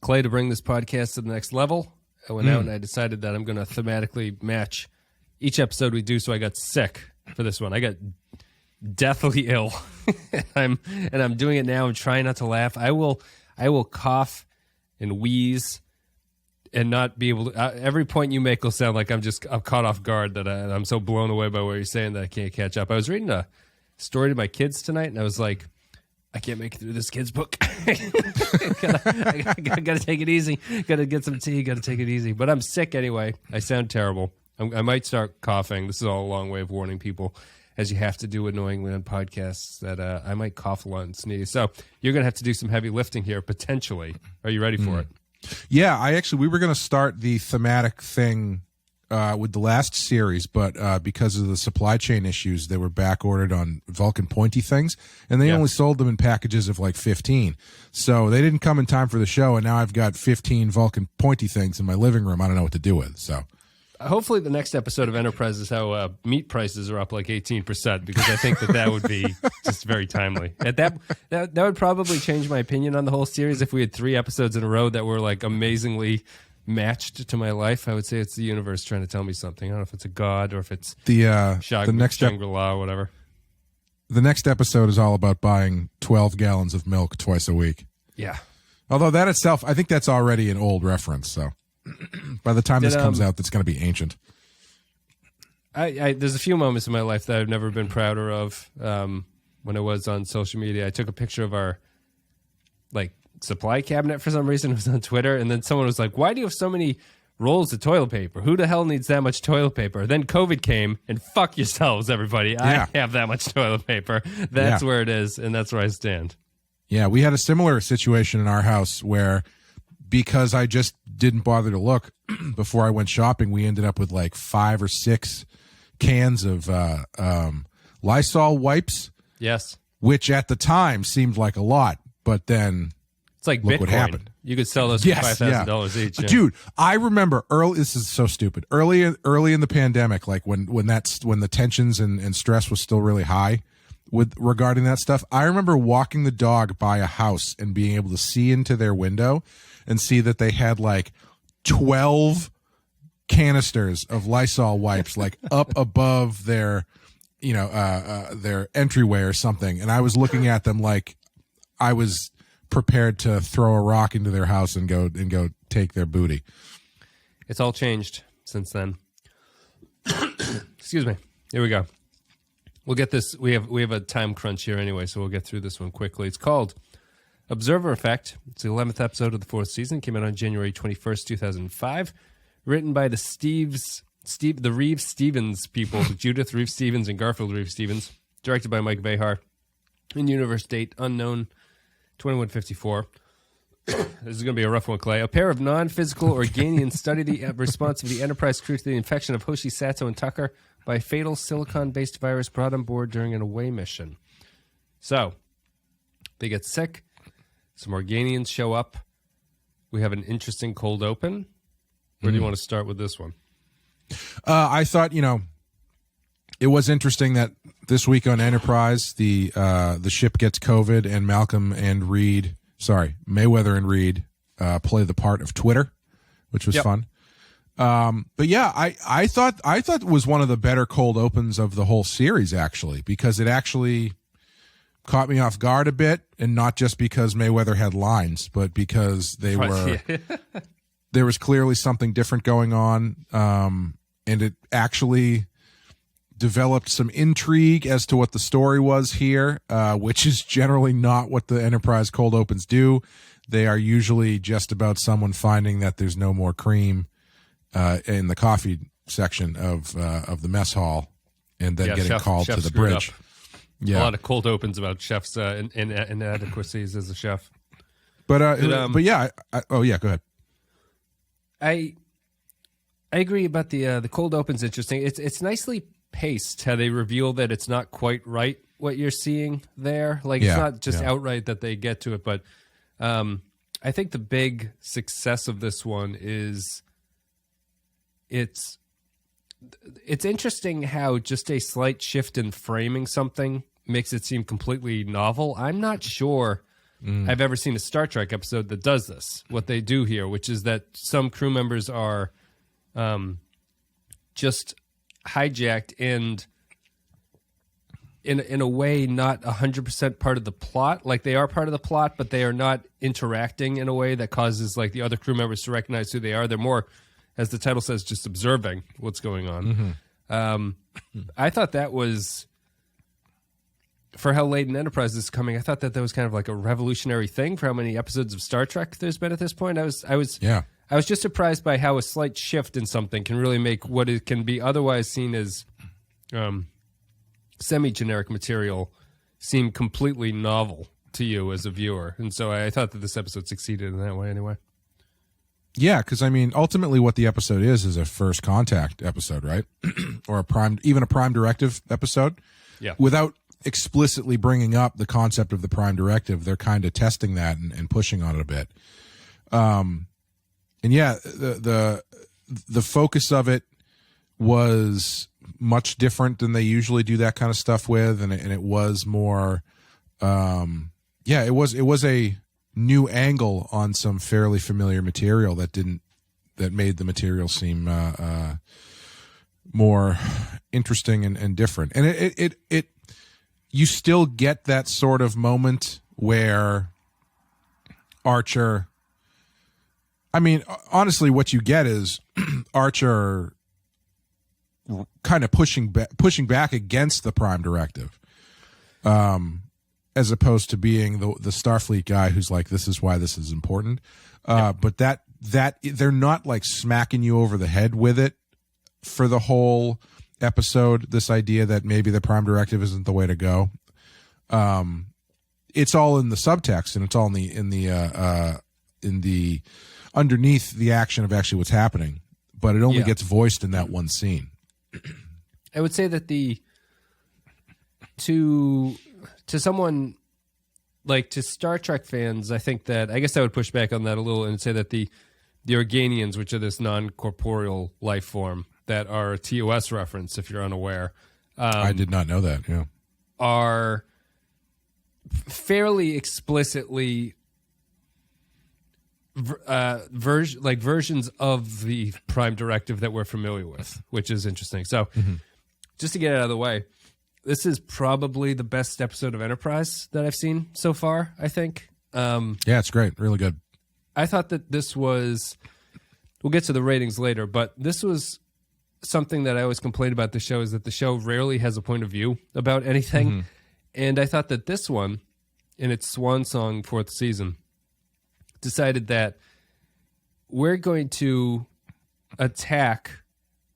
Clay to bring this podcast to the next level. I went out and I decided that I'm going to thematically match each episode we do. So I got sick for this one. I got deathly ill. I'm doing it now. I'm trying not to laugh. I will cough and wheeze and not be able to. Every point you make will sound like I'm caught off guard, that I'm so blown away by what you're saying that I can't catch up. I was reading a story to my kids tonight, and I was like, I can't make it through this kid's book. Gotta take it easy. Gotta get some tea. Gotta take it easy. But I'm sick anyway. I sound terrible. I might start coughing. This is all a long way of warning people, as you have to do annoyingly on podcasts, that I might cough a lot and sneeze. So you're going to have to do some heavy lifting here, potentially. Are you ready for it? Yeah, we were going to start the thematic thing with the last series, but because of the supply chain issues, they were back ordered on Vulcan pointy things, and they only sold them in packages of like 15. So they didn't come in time for the show, and now I've got 15 Vulcan pointy things in my living room I don't know what to do with. So hopefully the next episode of Enterprise is how meat prices are up like 18%, because I think that would be just very timely. That would probably change my opinion on the whole series if we had 3 episodes in a row that were like amazingly matched to my life. I would say it's the universe trying to tell me something. I don't know if it's a god or if it's the next Shangri-La or whatever. The next episode is all about buying 12 gallons of milk twice a week. Yeah. Although that itself, I think that's already an old reference, so by the time this comes out, that's going to be ancient. There's a few moments in my life that I've never been prouder of. When I was on social media, I took a picture of our supply cabinet for some reason. It was on Twitter, and then someone was like, "Why do you have so many rolls of toilet paper? Who the hell needs that much toilet paper?" Then COVID came, and fuck yourselves, everybody. I have that much toilet paper. That's where it is, and that's where I stand. Yeah, we had a similar situation in our house where, because I just didn't bother to look before I went shopping, we ended up with like 5 or 6 cans of Lysol wipes. Yes. Which at the time seemed like a lot, but then it's like look Bitcoin. What happened. You could sell those for $5,000 each. Yeah. Dude, I remember this is so stupid. Early in the pandemic, like when the tensions and stress was still really high regarding that stuff, I remember walking the dog by a house and being able to see into their window and see that they had like 12 canisters of Lysol wipes like up above their their entryway or something, and I was looking at them like I was prepared to throw a rock into their house and go take their booty. It's all changed since then. Excuse me. Here we go. We'll get this. We have a time crunch here anyway, so we'll get through this one quickly. It's called Observer Effect. It's the 11th episode of the 4th season. Came out on January 21st, 2005. Written by the Reeves Stevens people, Judith Reeves Stevens and Garfield Reeves Stevens. Directed by Mike Behar. In universe date unknown, 2154. This is going to be a rough one, Clay. A pair of non-physical Organians study the response of the Enterprise crew to the infection of Hoshi Sato and Tucker by a fatal silicon-based virus brought on board during an away mission. So, they get sick. Some Organians show up. We have an interesting cold open. Where do you want to start with this one? I thought, it was interesting that this week on Enterprise, the ship gets COVID, and Mayweather and Reed play the part of Twitter, which was fun. But yeah, I thought it was one of the better cold opens of the whole series, actually, because it actually caught me off guard a bit, and not just because Mayweather had lines, but because there was clearly something different going on, and it actually developed some intrigue as to what the story was here, which is generally not what the Enterprise cold opens do. They are usually just about someone finding that there's no more cream in the coffee section of the mess hall, and then getting called to the bridge. Up. Yeah, a lot of cold opens about chefs' inadequacies as a chef. But yeah, go ahead. I agree about the cold open's interesting. It's nicely paced how they reveal that it's not quite right what you're seeing there. Like it's not just outright that they get to it, but I think the big success of this one is it's interesting how just a slight shift in framing something makes it seem completely novel. I'm not sure I've ever seen a Star Trek episode that does this. What they do here, which is that some crew members are just hijacked and in a way not 100% part of the plot. Like they are part of the plot, but they are not interacting in a way that causes like the other crew members to recognize who they are. They're more, as the title says, just observing what's going on. I thought that was, for how late in Enterprise is coming, I thought that was kind of like a revolutionary thing for how many episodes of Star Trek there's been at this point. I was just surprised by how a slight shift in something can really make what it can be otherwise seen as semi-generic material seem completely novel to you as a viewer. And so I thought that this episode succeeded in that way anyway. Yeah, because I mean, ultimately, what the episode is a first contact episode, right? Or even a prime directive episode. Yeah. Without explicitly bringing up the concept of the prime directive, they're kind of testing that and pushing on it a bit. And yeah, the focus of it was much different than they usually do that kind of stuff with, and it was more, it was a new angle on some fairly familiar material that made the material seem more interesting and different. And it you still get that sort of moment where Archer, I mean, honestly, what you get is Archer kind of pushing back against the prime directive, as opposed to being the Starfleet guy who's like, this is why this is important. But that they're not like smacking you over the head with it for the whole episode. This idea that maybe the prime directive isn't the way to go. It's all in the subtext, and it's all in the underneath the action of actually what's happening. But it only gets voiced in that one scene. I would say that to someone like, to Star Trek fans, I guess I would push back on that a little and say that the Organians, which are this non-corporeal life form that are a TOS reference, if you're unaware. I did not know that, yeah. Are fairly explicitly versions of the prime directive that we're familiar with, which is interesting. So just to get it out of the way, this is probably the best episode of Enterprise that I've seen so far, I think. Yeah, it's great. Really good. I thought that this was, we'll get to the ratings later, but this was something that I always complain about the show, is that the show rarely has a point of view about anything. And I thought that this one, in its swan song 4th season, decided that we're going to attack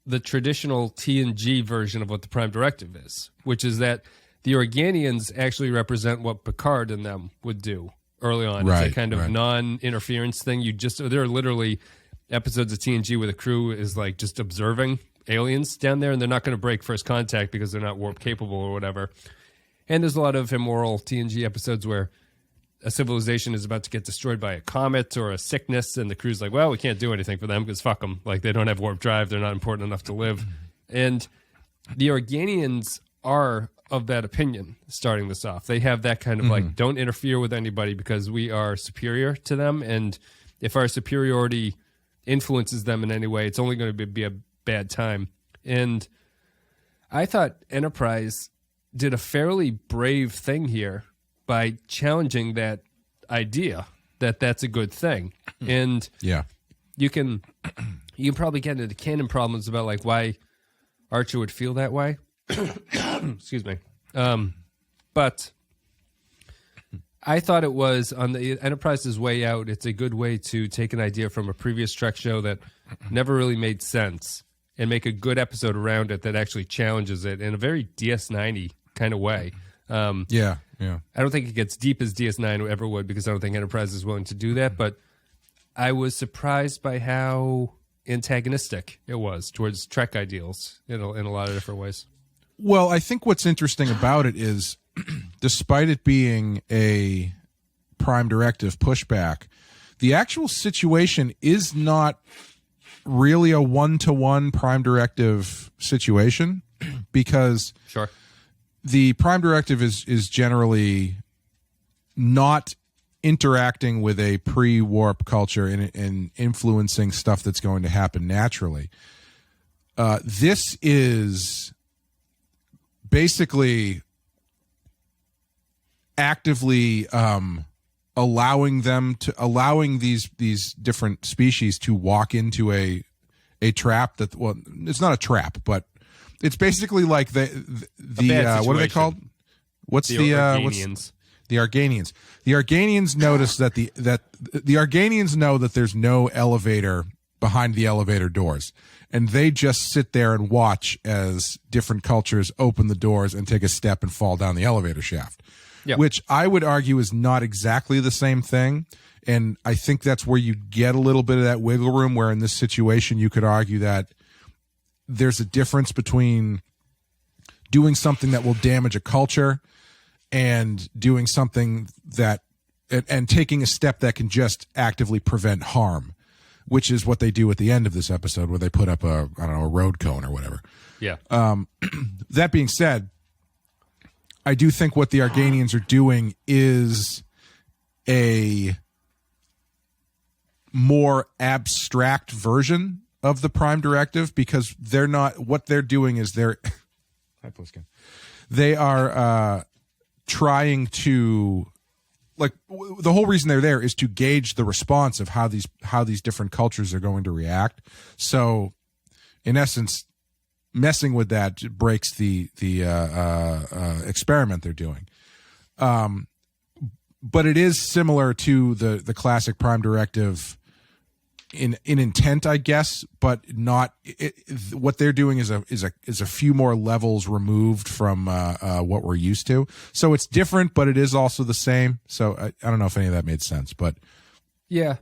the traditional TNG version of what the prime directive is, which is that the Organians actually represent what Picard and them would do early on. Right, it's a kind of non-interference thing. There are literally episodes of TNG where the crew is like just observing aliens down there, and they're not going to break first contact because they're not warp capable or whatever. And there's a lot of immoral TNG episodes where a civilization is about to get destroyed by a comet or a sickness, and the crew's like, well, we can't do anything for them because fuck them. Like, they don't have warp drive. They're not important enough to live. And the Organians are of that opinion starting this off. They have that kind of like, don't interfere with anybody because we are superior to them. And if our superiority influences them in any way, it's only going to be a bad time. And I thought Enterprise did a fairly brave thing here by challenging that idea that that's a good thing. And you can probably get into canon problems about like why Archer would feel that way. Excuse me. But I thought it was, on the Enterprise's way out, it's a good way to take an idea from a previous Trek show that never really made sense and make a good episode around it that actually challenges it in a very DS9-y kind of way. Yeah. I don't think it gets deep as DS9 ever would, because I don't think Enterprise is willing to do that. But I was surprised by how antagonistic it was towards Trek ideals in a lot of different ways. Well, I think what's interesting about it is, despite it being a prime directive pushback, the actual situation is not really a one-to-one prime directive situation, because the prime directive is generally not interacting with a pre-warp culture and influencing stuff that's going to happen naturally. This is basically actively allowing these different species to walk into a trap that, well, it's not a trap, but it's basically like the what are they called? What's the Organians? The Organians. The Organians notice that the Organians know that there's no elevator behind the elevator doors, and they just sit there and watch as different cultures open the doors and take a step and fall down the elevator shaft. Yep. Which I would argue is not exactly the same thing. And I think that's where you get a little bit of that wiggle room, where in this situation you could argue that there's a difference between doing something that will damage a culture and doing something that and taking a step that can just actively prevent harm, which is what they do at the end of this episode, where they put up a road cone or whatever. Yeah. That being said, I do think what the Organians are doing is a more abstract version of the Prime Directive, because they're not, what they're doing is they are trying to, like, the whole reason they're there is to gauge the response of how these different cultures are going to react. So in essence, messing with that breaks the experiment they're doing. But it is similar to the classic Prime Directive in intent, I guess, but not. What they're doing is a few more levels removed from what we're used to. So it's different, but it is also the same. So I don't know if any of that made sense, but yeah,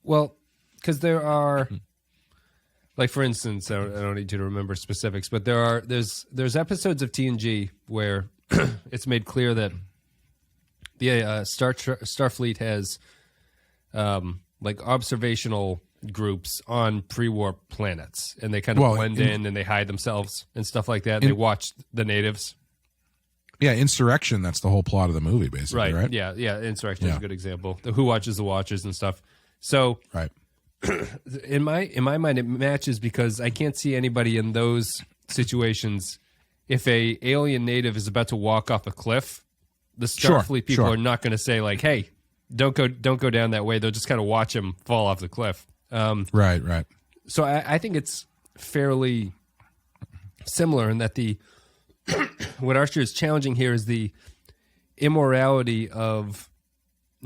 well, because there are. Like, for instance, I don't need you to remember specifics, but there's episodes of TNG where it's made clear that the Starfleet has like observational groups on pre-warp planets, and they kind of blend in and they hide themselves and stuff like that. They watch the natives. Yeah, Insurrection. That's the whole plot of the movie, basically, right? Yeah. Insurrection is a good example. The Who Watches the Watchers and stuff. So right. In my mind, it matches, because I can't see anybody in those situations. If a alien native is about to walk off a cliff, the Starfleet people are not going to say, like, "Hey, don't go down that way." They'll just kind of watch him fall off the cliff. Right. So I think it's fairly similar in that what Archer is challenging here is the immorality of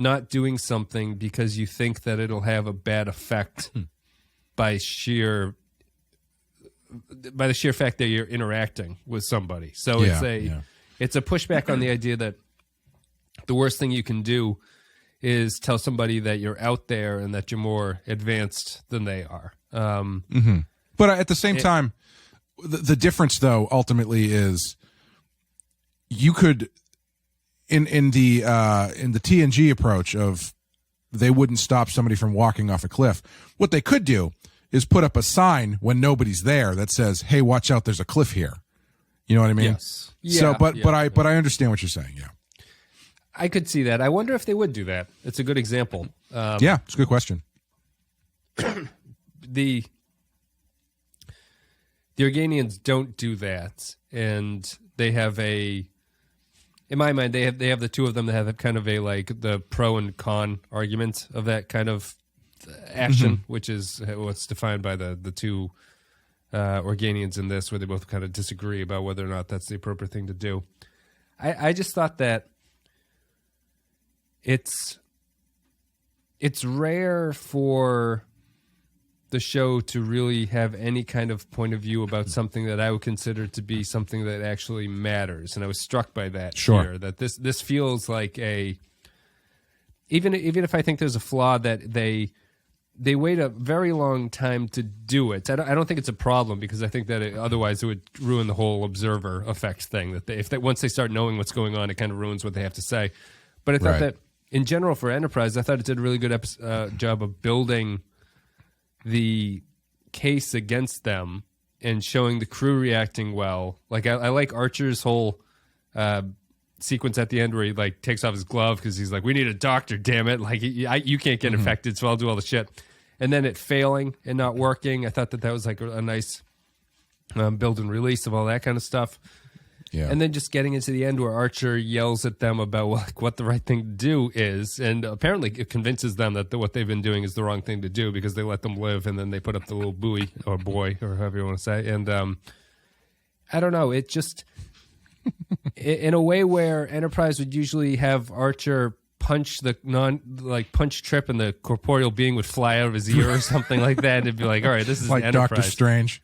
not doing something because you think that it'll have a bad effect by the sheer fact that you're interacting with somebody. So it's a pushback on the idea that the worst thing you can do is tell somebody that you're out there and that you're more advanced than they are. But at the same time, the difference, though, ultimately is you could. In the TNG approach of they wouldn't stop somebody from walking off a cliff. What they could do is put up a sign when nobody's there that says, "Hey, watch out! There's a cliff here." You know what I mean? Yes. Yeah, so, but I understand what you're saying. Yeah, I could see that. I wonder if they would do that. It's a good example. Yeah, it's a good question. The Organians don't do that, and they have in my mind, they have the two of them that have kind of the pro and con argument of that kind of action, which is what's defined by the two Organians in this, where they both kind of disagree about whether or not that's the appropriate thing to do. I just thought that it's rare for the show to really have any kind of point of view about something that I would consider to be something that actually matters. And I was struck by that here, that this feels like even if I think there's a flaw, that they wait a very long time to do it. I don't think it's a problem, because I think that otherwise it would ruin the whole observer effect thing, that once they start knowing what's going on, it kind of ruins what they have to say. But I thought that in general for Enterprise, I thought it did a really good job of building the case against them and showing the crew reacting well. Like I like Archer's whole sequence at the end where he like takes off his glove because he's like, we need a doctor, damn it. Like you can't get infected, so I'll do all the shit. And then it failing and not working. I thought that was like a nice build and release of all that kind of stuff. Yeah. And then just getting into the end where Archer yells at them about like what the right thing to do is, and apparently it convinces them that what they've been doing is the wrong thing to do because they let them live, and then they put up the little buoy or boy or however you want to say. And I don't know, it just in a way where Enterprise would usually have Archer punch punch Trip and the corporeal being would fly out of his ear or something like that, and it'd be like, all right, this is like Enterprise. Doctor Strange.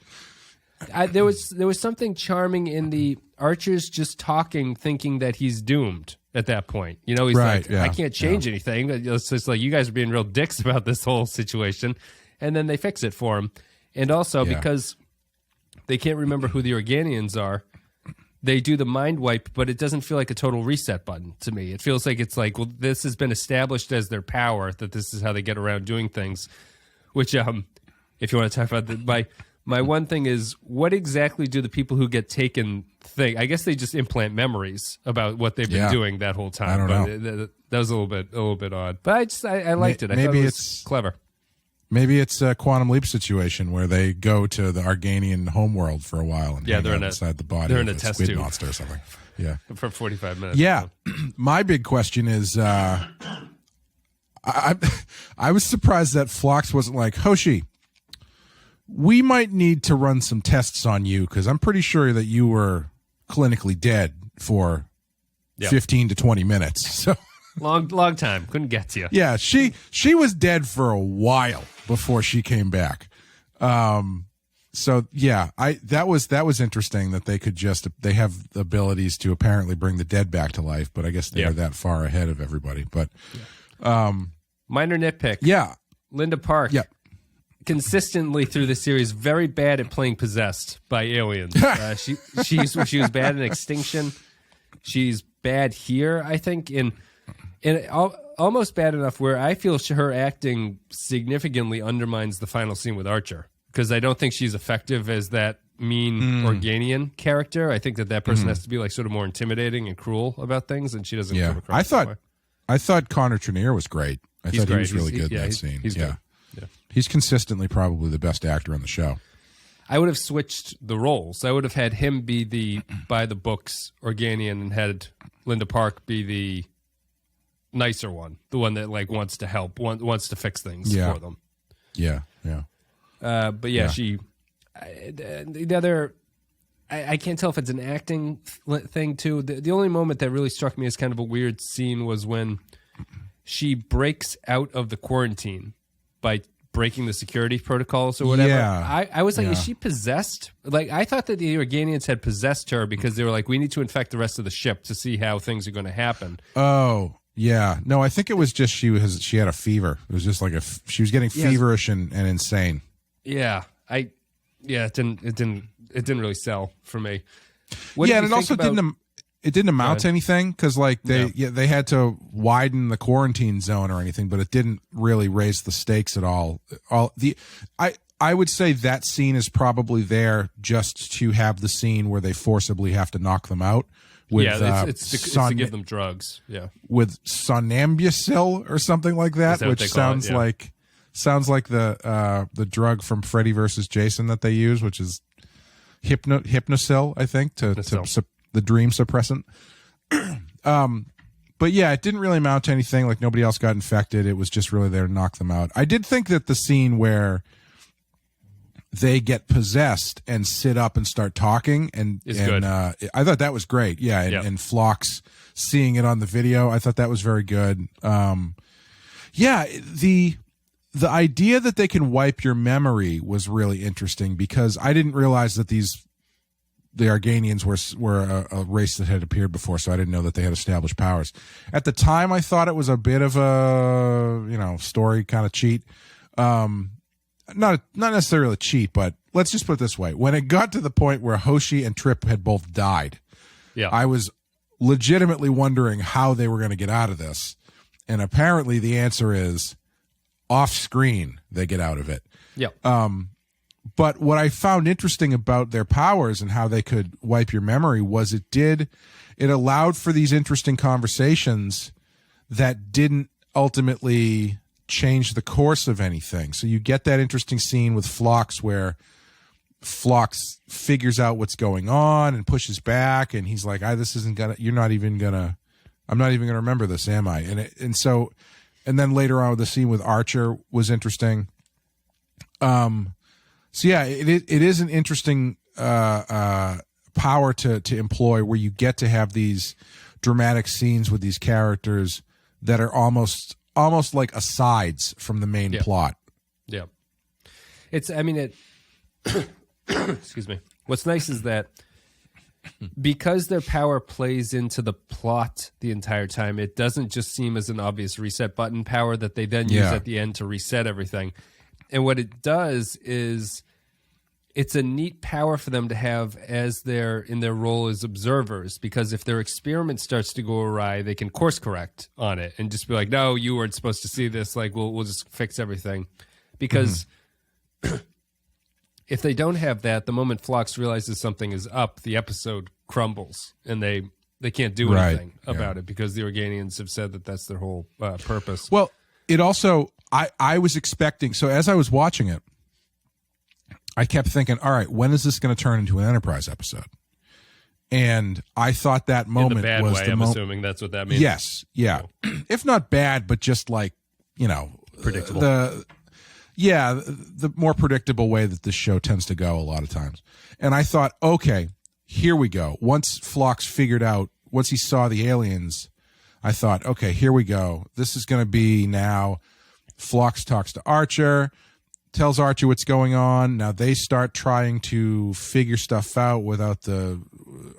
There was something charming in the Archer's just talking, thinking that he's doomed at that point. You know, he's like, I can't change anything. It's just like, you guys are being real dicks about this whole situation. And then they fix it for him. And also because they can't remember who the Organians are, they do the mind wipe, but it doesn't feel like a total reset button to me. It feels like it's like, well, this has been established as their power, that this is how they get around doing things. Which, if you want to talk about my one thing is, what exactly do the people who get taken think? I guess they just implant memories about what they've been doing that whole time. I don't know. That was a little bit odd, but I liked it. I thought it was clever. Maybe it's a Quantum Leap situation where they go to the Organian homeworld for a while and hang out inside the body of a squid monster or something. Yeah, for 45 minutes. Yeah, my big question is, I was surprised that Phlox wasn't like, Hoshi, we might need to run some tests on you because I'm pretty sure that you were clinically dead for 15 to 20 minutes. So long time. Couldn't get to you. Yeah, she was dead for a while before she came back. So yeah, that was interesting that they have the abilities to apparently bring the dead back to life, but I guess they are that far ahead of everybody. But minor nitpick. Yeah. Linda Park. Yeah. Consistently through the series, very bad at playing possessed by aliens. She was bad in Extinction. She's bad here, I think, in almost bad enough where I feel her acting significantly undermines the final scene with Archer, because I don't think she's effective as that mean Organian character. I think that person has to be like sort of more intimidating and cruel about things, and she doesn't come across that way. I thought Connor Trinneer was great. I thought he was really good in that scene. He's good. Yeah. He's consistently probably the best actor on the show. I would have switched the roles. I would have had him be the by the books Organian and had Linda Park be the nicer one, the one that like wants to help, wants to fix things for them. Yeah. But the other, I can't tell if it's an acting thing too. The only moment that really struck me as kind of a weird scene was when she breaks out of the quarantine by breaking the security protocols or whatever. Yeah. I was like, is she possessed? Like, I thought that the Organians had possessed her because they were like, we need to infect the rest of the ship to see how things are going to happen. Oh, yeah. No, I think it was just she had a fever. It was just like she was getting feverish and insane. Yeah. It didn't really sell for me. And it also didn't amount to anything because like they had to widen the quarantine zone or anything, but it didn't really raise the stakes at all. I would say that scene is probably there just to have the scene where they forcibly have to knock them out. With, it's to give them drugs. Yeah, with Somnambucil or something like that, which sounds like the drug from Freddy versus Jason that they use, which is Hypnosil, I think, to the dream suppressant. But yeah, it didn't really amount to anything. Like nobody else got infected. It was just really there to knock them out. I did think that the scene where they get possessed and sit up and start talking good. I thought that was great. Yeah. And Phlox seeing it on the video, I thought that was very good. The idea that they can wipe your memory was really interesting because I didn't realize that the Organians were a race that had appeared before, so I didn't know that they had established powers. At the time, I thought it was a bit of a story kind of cheat. Not necessarily a cheat, but let's just put it this way: when it got to the point where Hoshi and Trip had both died, I was legitimately wondering how they were going to get out of this, and apparently the answer is off screen they get out of it. But what I found interesting about their powers and how they could wipe your memory was it allowed for these interesting conversations that didn't ultimately change the course of anything. So you get that interesting scene with Phlox where Phlox figures out what's going on and pushes back, and he's like, I'm not even gonna remember this, am I? And then later on, the scene with Archer was interesting. So yeah, it is an interesting power to employ, where you get to have these dramatic scenes with these characters that are almost like asides from the main plot. Yeah. Excuse me. What's nice is that because their power plays into the plot the entire time, it doesn't just seem as an obvious reset button power that they then use at the end to reset everything. And what it does is it's a neat power for them to have as in their role as observers, because if their experiment starts to go awry, they can course correct on it and just be like, no, you weren't supposed to see this. Like, we'll just fix everything. Because if they don't have that, the moment Phlox realizes something is up, the episode crumbles, and they can't do anything about it, because the Organians have said that that's their whole purpose. Well, it also, I was expecting, so as I was watching it, I kept thinking, all right, when is this going to turn into an Enterprise episode? And I thought that moment in the bad was way, I'm assuming that's what that means. Yes, yeah. If not bad, but just like, predictable. The more predictable way that this show tends to go a lot of times. And I thought, okay, here we go. Once Phlox once he saw the aliens, I thought, okay, here we go. This is going to be now Phlox talks to Archer, tells Archer what's going on. Now they start trying to figure stuff out without the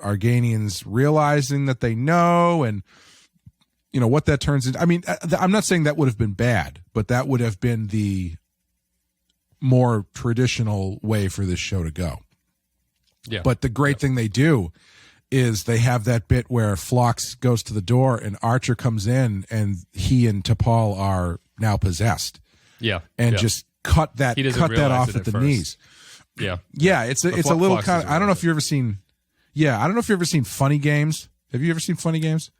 Organians realizing that they know, and what that turns into. I mean, I'm not saying that would have been bad, but that would have been the more traditional way for this show to go. Yeah. But the great thing they do is they have that bit where Phlox goes to the door and Archer comes in, and he and T'Pol are now possessed. Yeah. And just cut that off at the knees. Yeah. Yeah, it's a little kind of, I don't know if you've ever seen Funny Games. Have you ever seen Funny Games?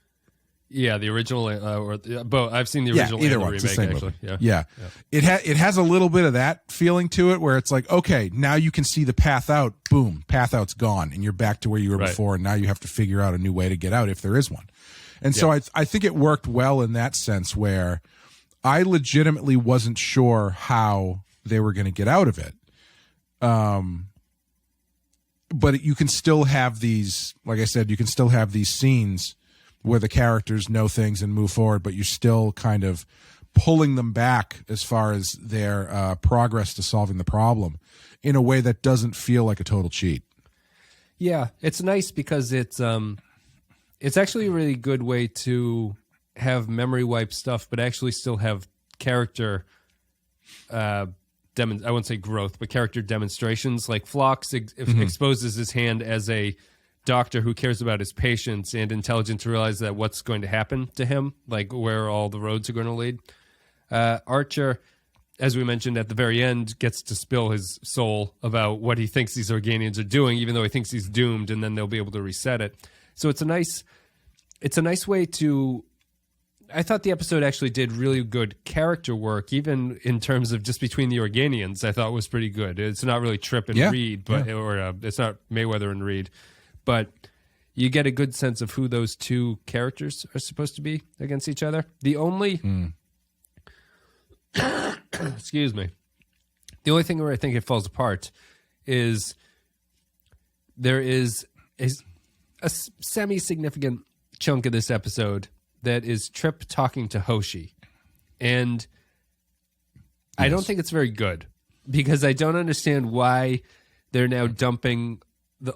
Yeah, the original or both. I've seen the original and the remake, actually. Yeah. It has a little bit of that feeling to it, where it's like, okay, now you can see the path out. Boom, path out's gone, and you're back to where you were before, and now you have to figure out a new way to get out if there is one. And so I think it worked well in that sense, where I legitimately wasn't sure how they were going to get out of it. But you can still have these, like I said, you can still have these scenes where the characters know things and move forward, but you're still kind of pulling them back as far as their progress to solving the problem in a way that doesn't feel like a total cheat. Yeah, it's nice because it's actually a really good way to have memory wipe stuff, but actually still have character I won't say growth, but character demonstrations. Like Phlox exposes his hand as a doctor who cares about his patients and intelligent to realize that what's going to happen to him, like where all the roads are going to lead. Archer, as we mentioned at the very end, gets to spill his soul about what he thinks these Organians are doing, even though he thinks he's doomed, and then they'll be able to reset it. So it's a nice way to. I thought the episode actually did really good character work, even in terms of just between the Organians. I thought was pretty good. It's not really Trip and Reed, but it's not Mayweather and Reed, but you get a good sense of who those two characters are supposed to be against each other. The only excuse me, the only thing where I think it falls apart is there is a semi-significant chunk of this episode that is Trip talking to Hoshi. And I don't think it's very good, because I don't understand why they're now dumping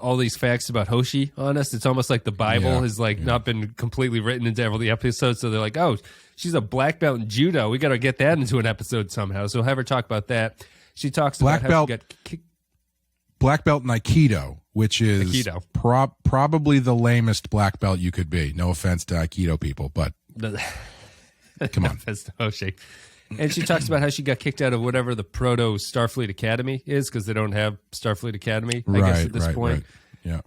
all these facts about Hoshi on us. It's almost like the Bible has not been completely written into every episode. So they're like, oh, she's a black belt in judo. We got to get that into an episode somehow. So we'll have her talk about that. She talks about how she got kicked. Black belt in Aikido, which is probably the lamest black belt you could be. No offense to Aikido people, but come on. Offense to Hoshi. And she talks about how she got kicked out of whatever the proto Starfleet Academy is because they don't have Starfleet Academy, I guess, at this point. Right. Yeah.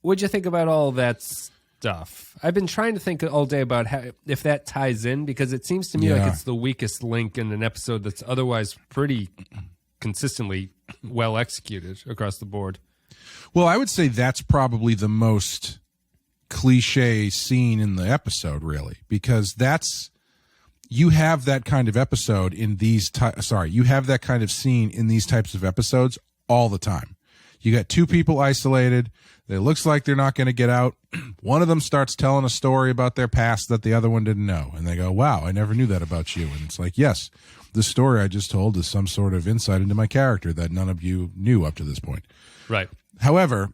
What'd you think about all that stuff? I've been trying to think all day about how, if that ties in, because it seems to me like it's the weakest link in an episode that's otherwise pretty consistently well executed across the board. Well, I would say that's probably the most cliche scene in the episode, really, because you have that kind of episode in these you have that kind of scene in these types of episodes all the time. You got two people isolated. It looks like they're not going to get out. One of them starts telling a story about their past that the other one didn't know. And they go, wow, I never knew that about you. And it's like, yes, the story I just told is some sort of insight into my character that none of you knew up to this point. Right. However,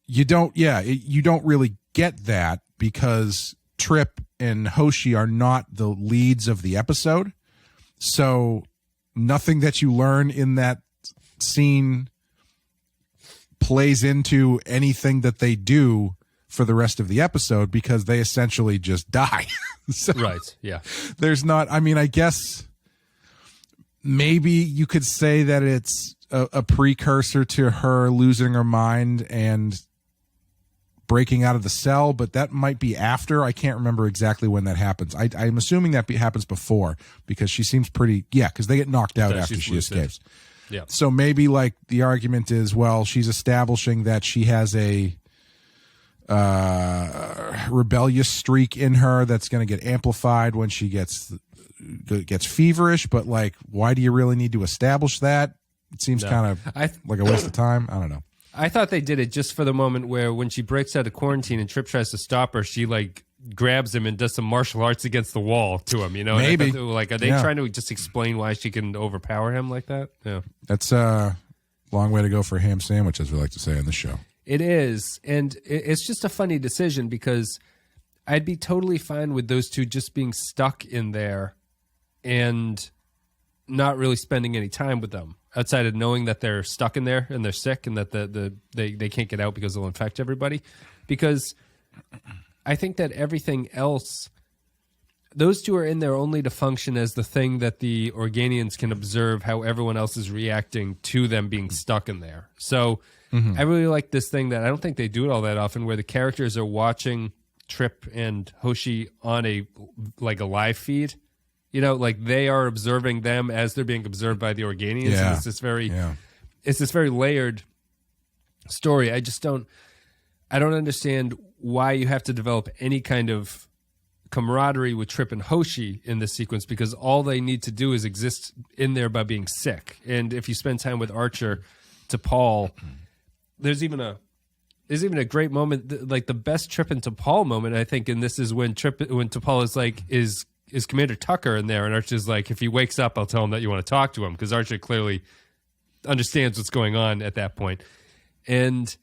you don't really get that because Trip and Hoshi are not the leads of the episode. So nothing that you learn in that scene plays into anything that they do for the rest of the episode because they essentially just die. So right. Yeah. There's not, I mean, I guess maybe you could say that it's a precursor to her losing her mind and breaking out of the cell, but that might be after. I can't remember exactly when that happens. I'm assuming that happens before because she seems pretty, because they get knocked out after she escapes. Yeah. So maybe like the argument is, well, she's establishing that she has a rebellious streak in her that's going to get amplified when she gets feverish. But like, why do you really need to establish that? It seems kind of like a waste of time. I don't know. I thought they did it just for the moment where when she breaks out of quarantine and Trip tries to stop her, she like grabs him and does some martial arts against the wall to him, you know? Maybe. Like, are they trying to just explain why she can overpower him like that? Yeah. That's a long way to go for a ham sandwich, as we like to say on the show. It is. And it's just a funny decision because I'd be totally fine with those two just being stuck in there and not really spending any time with them outside of knowing that they're stuck in there and they're sick and that they can't get out because they'll infect everybody. Because I think that everything else, those two are in there only to function as the thing that the Organians can observe how everyone else is reacting to them being stuck in there. So I really like this thing that I don't think they do it all that often, where the characters are watching Trip and Hoshi on a live feed. You know, like they are observing them as they're being observed by the Organians. Yeah. And it's this very layered story. I don't understand why you have to develop any kind of camaraderie with Trip and Hoshi in this sequence, because all they need to do is exist in there by being sick. And if you spend time with Archer to Paul, there's even a great moment, like the best Trip and T'Pol moment, I think, in this is when T'Pol is like, is Commander Tucker in there? And Archer's like, if he wakes up, I'll tell him that you want to talk to him, because Archer clearly understands what's going on at that point. And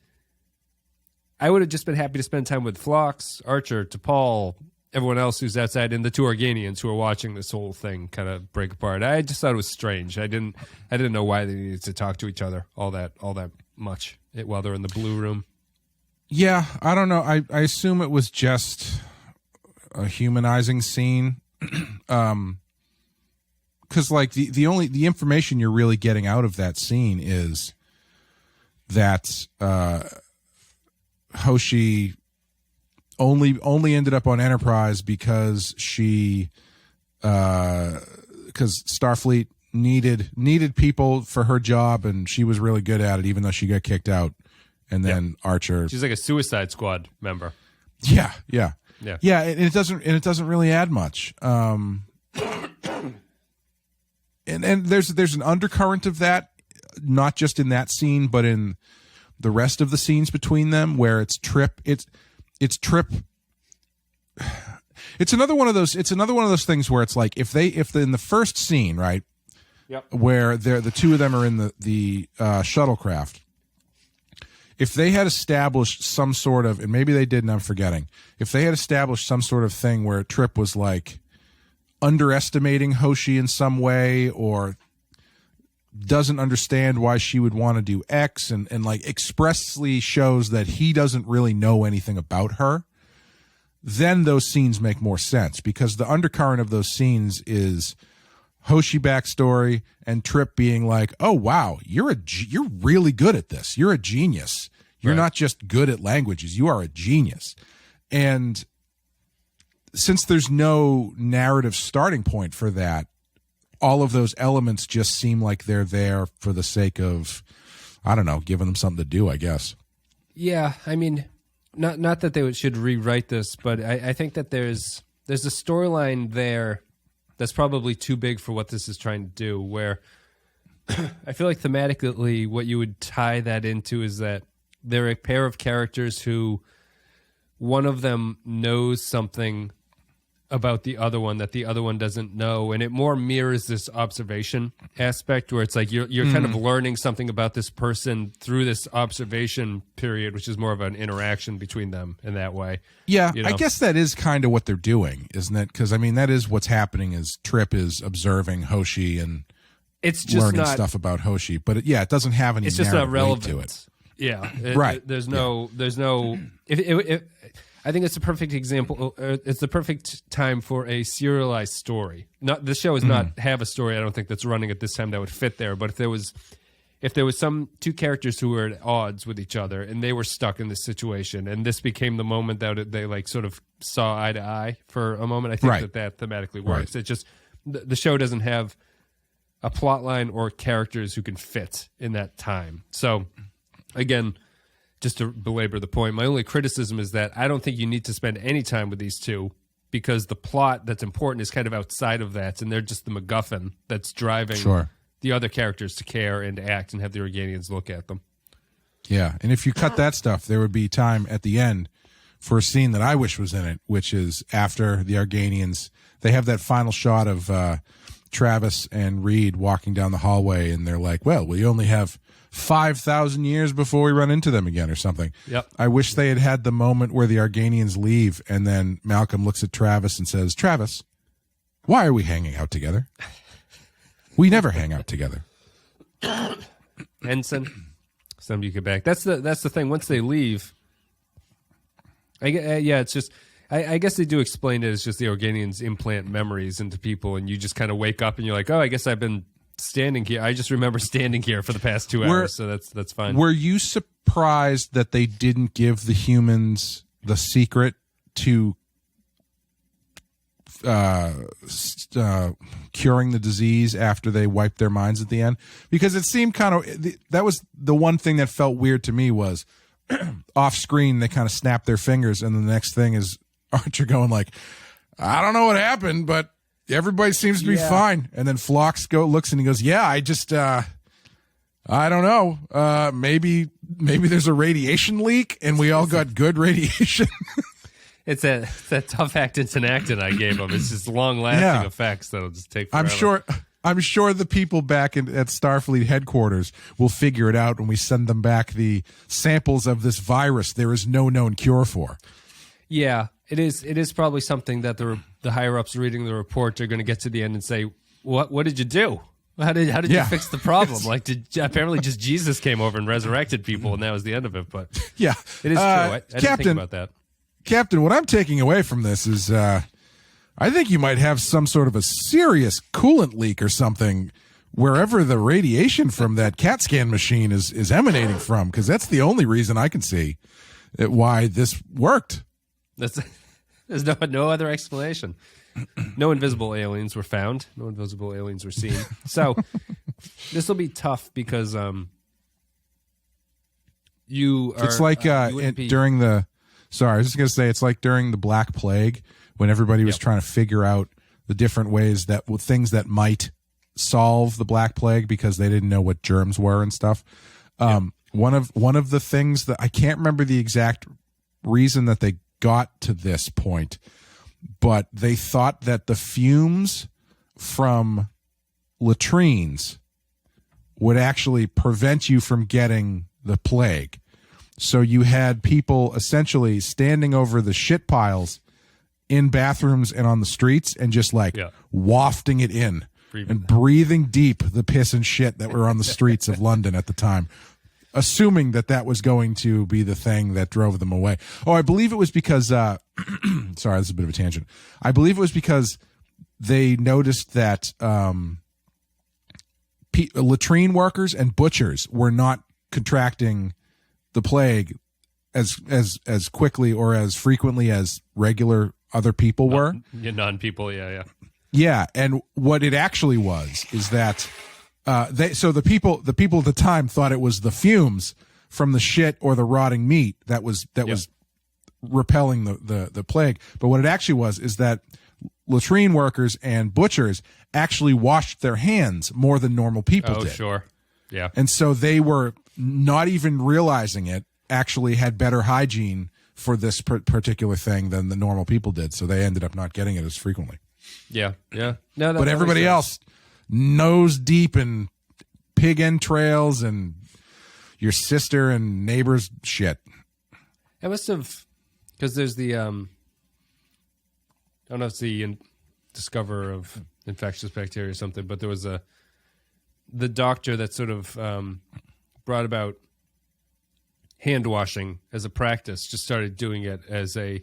I would have just been happy to spend time with Phlox, Archer, T'Pol, everyone else who's outside, and the two Organians who are watching this whole thing kind of break apart. I just thought it was strange. I didn't know why they needed to talk to each other all that much while they're in the blue room. Yeah, I don't know. I assume it was just a humanizing scene. Because like the information you're really getting out of that scene is that Hoshi only ended up on Enterprise because Starfleet needed people for her job, and she was really good at it, even though she got kicked out. And then Archer, she's like a Suicide Squad member. Yeah. And it doesn't really add much. And there's an undercurrent of that, not just in that scene, but in the rest of the scenes between them, where it's Trip. It's Trip. It's another one of those things where it's like if in the first scene, right? Yep. Where the two of them are in the shuttlecraft. If they had established some sort of, and maybe they did and I'm forgetting, if they had established some sort of thing where Trip was like underestimating Hoshi in some way, or doesn't understand why she would want to do X, and like expressly shows that he doesn't really know anything about her, then those scenes make more sense, because the undercurrent of those scenes is Hoshi backstory, and Trip being like, "Oh wow, you're really good at this. You're a genius. You're Right. not just good at languages. You are a genius." And since there's no narrative starting point for that, all of those elements just seem like they're there for the sake of, I don't know, giving them something to do, I guess. Yeah, I mean, not that they should rewrite this, but I think that there's a storyline there that's probably too big for what this is trying to do, where I feel like thematically what you would tie that into is that they're a pair of characters who one of them knows something about the other one that the other one doesn't know, and it more mirrors this observation aspect where it's like you're kind of learning something about this person through this observation period, which is more of an interaction between them in that way. Yeah, you know? I guess that is kind of what they're doing, isn't it? Because I mean, that is what's happening. Is Trip is observing Hoshi and it's just learning not, stuff about Hoshi, but it doesn't have any. it's just not narrative weight relevant to it. Yeah, Right. There's no. If I think it's a perfect example. It's the perfect time for a serialized story. Not the show does not have a story. I don't think that's running at this time that would fit there. But if there was some two characters who were at odds with each other and they were stuck in this situation, and this became the moment that they like sort of saw eye to eye for a moment, I think Right. that thematically works. It just the show doesn't have a plot line or characters who can fit in that time. So again, just to belabor the point, my only criticism is that I don't think you need to spend any time with these two because the plot that's important is kind of outside of that, and they're just the MacGuffin that's driving the other characters to care and act and have the Organians look at them. Yeah, and if you cut that stuff, there would be time at the end for a scene that I wish was in it, which is after the Organians, they have that final shot of Travis and Reed walking down the hallway, and they're like, well, we only have 5,000 years before we run into them again or something. Yep. I wish they had had the moment where the Organians leave, and then Malcolm looks at Travis and says, Travis, why are we hanging out together? We never hang out together. Ensign, somebody get back. That's the thing. Once they leave, it's just. I guess they do explain it as just the Organians implant memories into people, and you just kind of wake up and you're like, oh, I guess I've been standing here. I just remember standing here for the past 2 hours, so that's fine. Were you surprised that they didn't give the humans the secret to curing the disease after they wiped their minds at the end? Because it seemed kind of that was the one thing that felt weird to me was off screen they kind of snapped their fingers, and the next thing is Archer going like, I don't know what happened, but everybody seems to be fine. And then Phlox looks and he goes, yeah, I just I don't know, maybe there's a radiation leak and we all got good radiation. It's that tough actin actin I gave them. It's just long lasting effects that'll just take forever. I'm sure the people back at Starfleet headquarters will figure it out when we send them back the samples of this virus there is no known cure for. Yeah, it is. It is probably something that the higher ups reading the report are going to get to the end and say, "What did you do? How did you fix the problem? Like, apparently just Jesus came over and resurrected people, and that was the end of it." But yeah, it is true. I didn't think about that. Captain, what I'm taking away from this is, I think you might have some sort of a serious coolant leak or something wherever the radiation from that CAT scan machine is emanating from, because that's the only reason I can see why this worked. There's no other explanation. No invisible aliens were found. No invisible aliens were seen. So this will be tough because it's like during the. Sorry, I was just going to say it's like during the Black Plague when everybody was trying to figure out the different ways things that might solve the Black Plague because they didn't know what germs were and stuff. One of the things that I can't remember the exact reason that they got to this point, but they thought that the fumes from latrines would actually prevent you from getting the plague. So you had people essentially standing over the shit piles in bathrooms and on the streets and just wafting it in and breathing deep the piss and shit that were on the streets of London at the time, assuming that was going to be the thing that drove them away. Oh, I believe it was because sorry, this is a bit of a tangent. I believe it was because they noticed that latrine workers and butchers were not contracting the plague as quickly or as frequently as regular other people were. Non-people, yeah. Yeah, and what it actually was is that the people at the time thought it was the fumes from the shit or the rotting meat that was repelling the plague. But what it actually was is that latrine workers and butchers actually washed their hands more than normal people did. Oh, sure. Yeah. And so they were not even realizing it, actually had better hygiene for this particular thing than the normal people did. So they ended up not getting it as frequently. Yeah. No, but everybody else nose deep in pig entrails and your sister and neighbor's shit. It must have, because there's the, I don't know if it's the discoverer of infectious bacteria or something, but there was the doctor that sort of brought about hand washing as a practice, just started doing it as a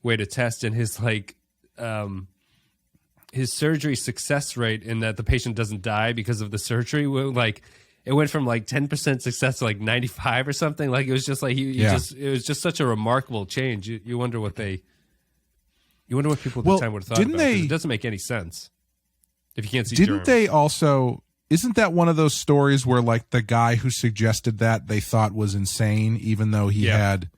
way to test, and his surgery success rate in that the patient doesn't die because of the surgery, it went from 10% success to 95 or something. It was just it was just such a remarkable change. You wonder what people at the time would have thought about it. It doesn't make any sense if you can't see germs. They also, isn't that one of those stories where the guy who suggested that they thought was insane, even though he had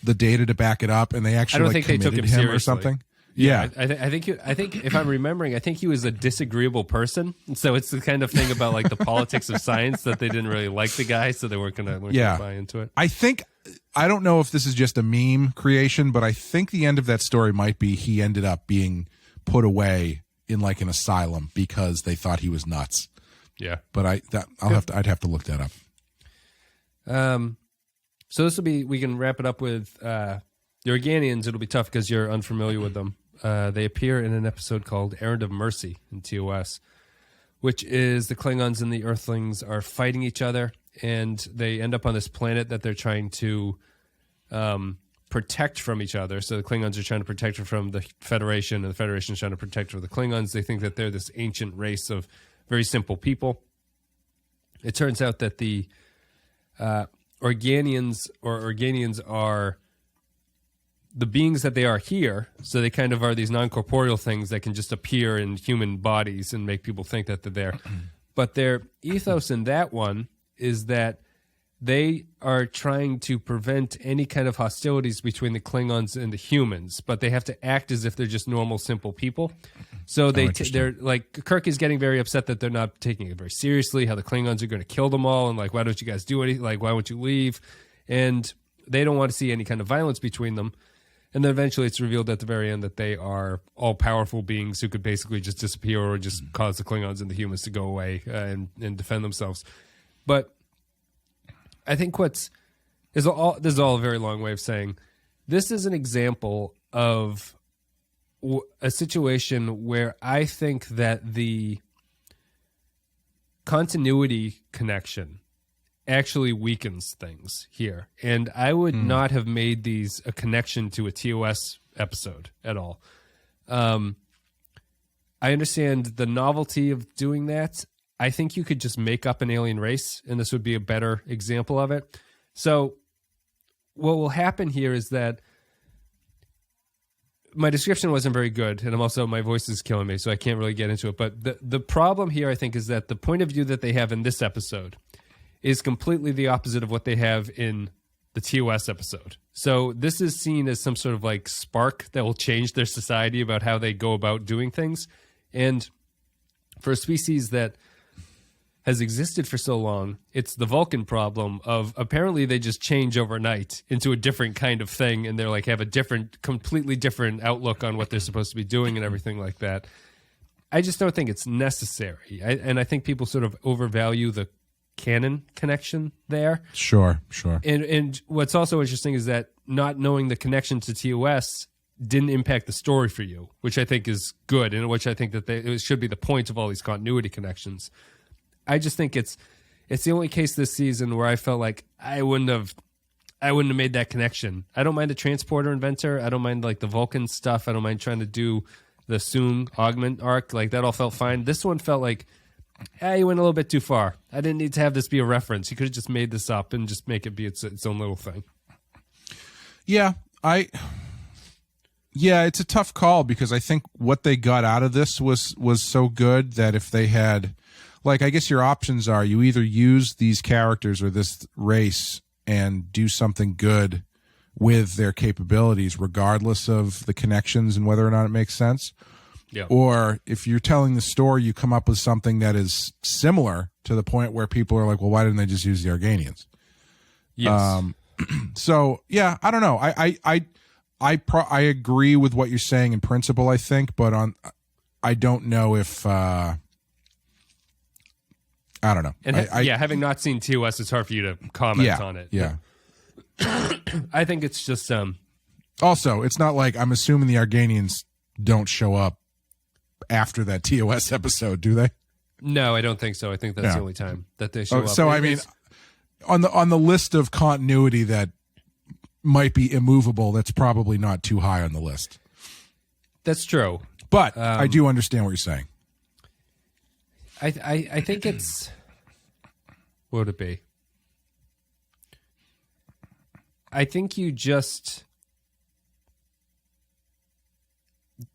the data to back it up, and they actually I don't think they took him seriously or something? Yeah, I think if I'm remembering, I think he was a disagreeable person. So it's the kind of thing about the politics of science that they didn't really like the guy, so they weren't gonna buy into it. I don't know if this is just a meme creation, but I think the end of that story might be he ended up being put away in an asylum because they thought he was nuts. Yeah, but I'd have to look that up. So this will be, we can wrap it up with the Organians. It'll be tough because you're unfamiliar with them. They appear in an episode called Errand of Mercy in TOS, which is the Klingons and the Earthlings are fighting each other, and they end up on this planet that they're trying to protect from each other. So the Klingons are trying to protect her from the Federation, and the Federation is trying to protect her from the Klingons. They think that they're this ancient race of very simple people. It turns out that the Organians are the beings that they are here, so they kind of are these non-corporeal things that can just appear in human bodies and make people think that they're there. But their ethos in that one is that they are trying to prevent any kind of hostilities between the Klingons and the humans, but they have to act as if they're just normal, simple people. So they're Kirk is getting very upset that they're not taking it very seriously, how the Klingons are going to kill them all, and why don't you guys do anything? Why won't you leave? And they don't want to see any kind of violence between them. And then eventually it's revealed at the very end that they are all-powerful beings who could basically just disappear or just cause the Klingons and the humans to go away and defend themselves. But I think this is all a very long way of saying this is an example of a situation where I think that the continuity connection actually weakens things here. And I would not have made these a connection to a TOS episode at all. I understand the novelty of doing that. I think you could just make up an alien race, and this would be a better example of it. So what will happen here is that my description wasn't very good, and my voice is killing me, so I can't really get into it. But the problem here, I think, is that the point of view that they have in this episode is completely the opposite of what they have in the TOS episode. So this is seen as some sort of spark that will change their society about how they go about doing things. And for a species that has existed for so long, it's the Vulcan problem of apparently they just change overnight into a different kind of thing, and they're have a completely different outlook on what they're supposed to be doing and everything like that. I just don't think it's necessary. And I think people sort of overvalue the canon connection there. Sure. And what's also interesting is that not knowing the connection to TOS didn't impact the story for you, which I think is good, and which I think that it should be the point of all these continuity connections. I just think it's the only case this season where I felt like I wouldn't have made that connection. I don't mind the transporter inventor. I don't mind the Vulcan stuff. I don't mind trying to do the Soong Augment arc, like that all felt fine. This one felt like, you went a little bit too far. I didn't need to have this be a reference. You could have just made this up and just make it be its own little thing. Yeah, it's a tough call because I think what they got out of this was so good that if they had, like, I guess your options are you either use these characters or this race and do something good with their capabilities, regardless of the connections and whether or not it makes sense. Yeah. Or if you're telling the story, you come up with something that is similar to the point where people are like, well, why didn't they just use the Organians? Yes. So yeah, I don't know. I agree with what you're saying in principle, I think, but I don't know if I don't know. And having not seen TOS, it's hard for you to comment on it. Yeah. I think it's just also, it's not like I'm assuming the Organians don't show up after that TOS episode, do they? No, I don't think so. I think that's the only time that they show up. So I mean, on the list of continuity that might be immovable, that's probably not too high on the list. That's true. But I do understand what you're saying. I think it's, what would it be? I think you just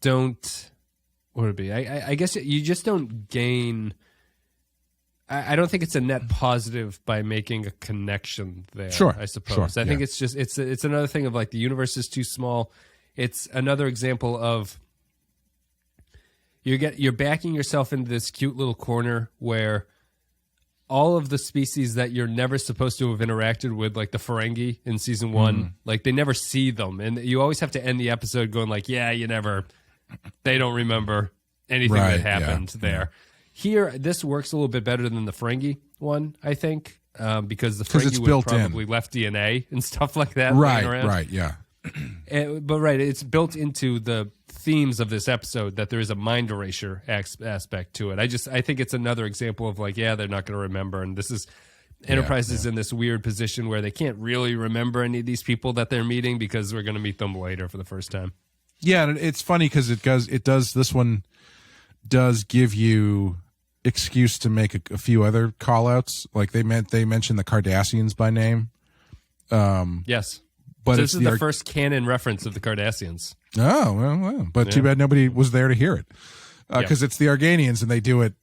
don't, what would it be? I guess you just don't gain. I don't think it's a net positive by making a connection there. Sure, I suppose. I think it's just it's another thing of like the universe is too small. It's another example of you're backing yourself into this cute little corner where all of the species that you're never supposed to have interacted with, like the Ferengi in season 1, like they never see them, and you always have to end the episode going like, they don't remember anything that happened there. Yeah. Here, this works a little bit better than the Ferengi one, I think, because the Ferengi would probably left DNA and stuff like that. Right, yeah. It's built into the themes of this episode that there is a mind erasure aspect to it. I think it's another example of like, they're not going to remember, and this is Enterprise is in this weird position where they can't really remember any of these people that they're meeting because we're going to meet them later for the first time. Yeah, and it's funny because this one does give you excuse to make a few other call-outs. Like they mentioned the Cardassians by name. Yes. But so this is the first canon reference of the Cardassians. Oh, well. But too bad nobody was there to hear it. Because it's the Organians and they do it,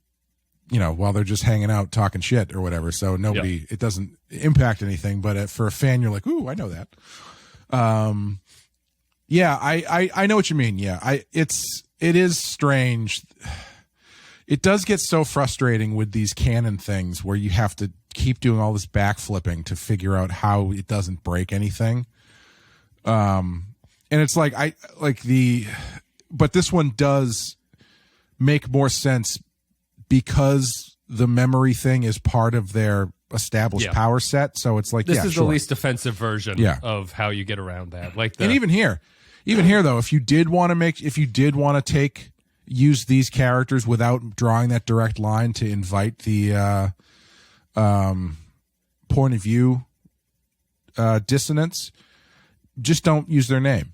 while they're just hanging out talking shit or whatever. So it doesn't impact anything. But for a fan, you're like, ooh, I know that. Yeah, I know what you mean. Yeah, it is strange. It does get so frustrating with these canon things where you have to keep doing all this backflipping to figure out how it doesn't break anything. And it's like but this one does make more sense because the memory thing is part of their established power set. So it's like, this is the least offensive version of how you get around that. And even here though, if you did want to use these characters without drawing that direct line to invite the point of view dissonance, just don't use their name.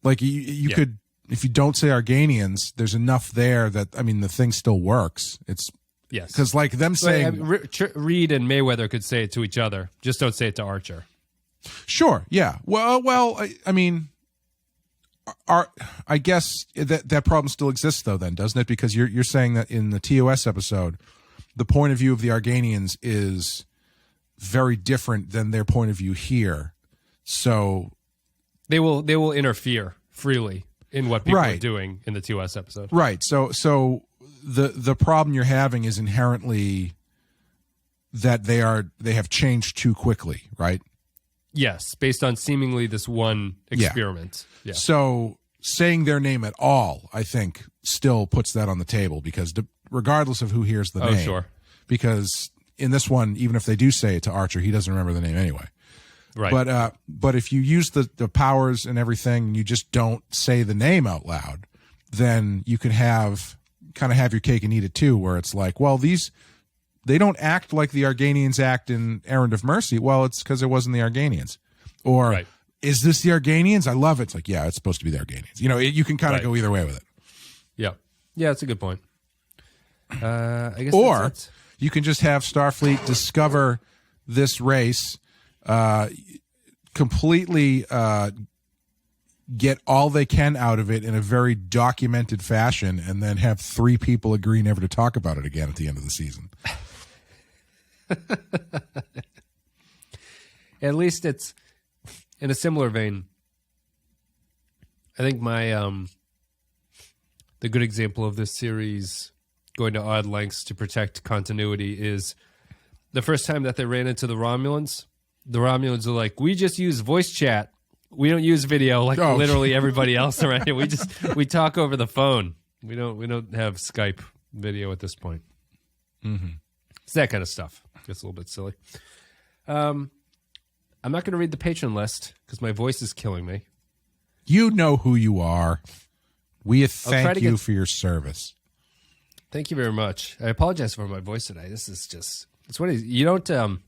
Like you could, if you don't say Organians, there's enough there that, the thing still works. It's because like them saying Reed and Mayweather could say it to each other. Just don't say it to Archer. Sure. Yeah. Well, I guess that problem still exists though, then, doesn't it? Because you're saying that in the TOS episode, the point of view of the Organians is very different than their point of view here. So they will interfere freely in what people are doing in the TOS episode. Right. So the problem you're having is inherently that they have changed too quickly, right? Yes, based on seemingly this one experiment. Yeah. So saying their name at all, I think, still puts that on the table because regardless of who hears the name. Sure. Because in this one, even if they do say it to Archer, he doesn't remember the name anyway. Right. But if you use the powers and everything and you just don't say the name out loud, then you can have your cake and eat it too, where it's like, well, they don't act like the Organians act in Errand of Mercy. Well, it's because it wasn't the Organians. Or is this the Organians? I love it. It's like, yeah, it's supposed to be the Organians. You can kind of go either way with it. Yeah. Yeah, that's a good point. I guess Or that's it. you can just have Starfleet discover this race, completely get all they can out of it in a very documented fashion, and then have 3 people agree never to talk about it again at the end of the season. At least it's in a similar vein. I think my the good example of this series going to odd lengths to protect continuity is the first time that they ran into the Romulans. The Romulans are like, we just use voice chat. We don't use video like literally everybody else around here. We talk over the phone. We don't have Skype video at this point. Mm-hmm. It's that kind of stuff. Gets a little bit silly. I'm not going to read the patron list because my voice is killing me. You know who you are. We thank you for your service. Thank you very much. I apologize for my voice today. This is just, it's what it is. You don't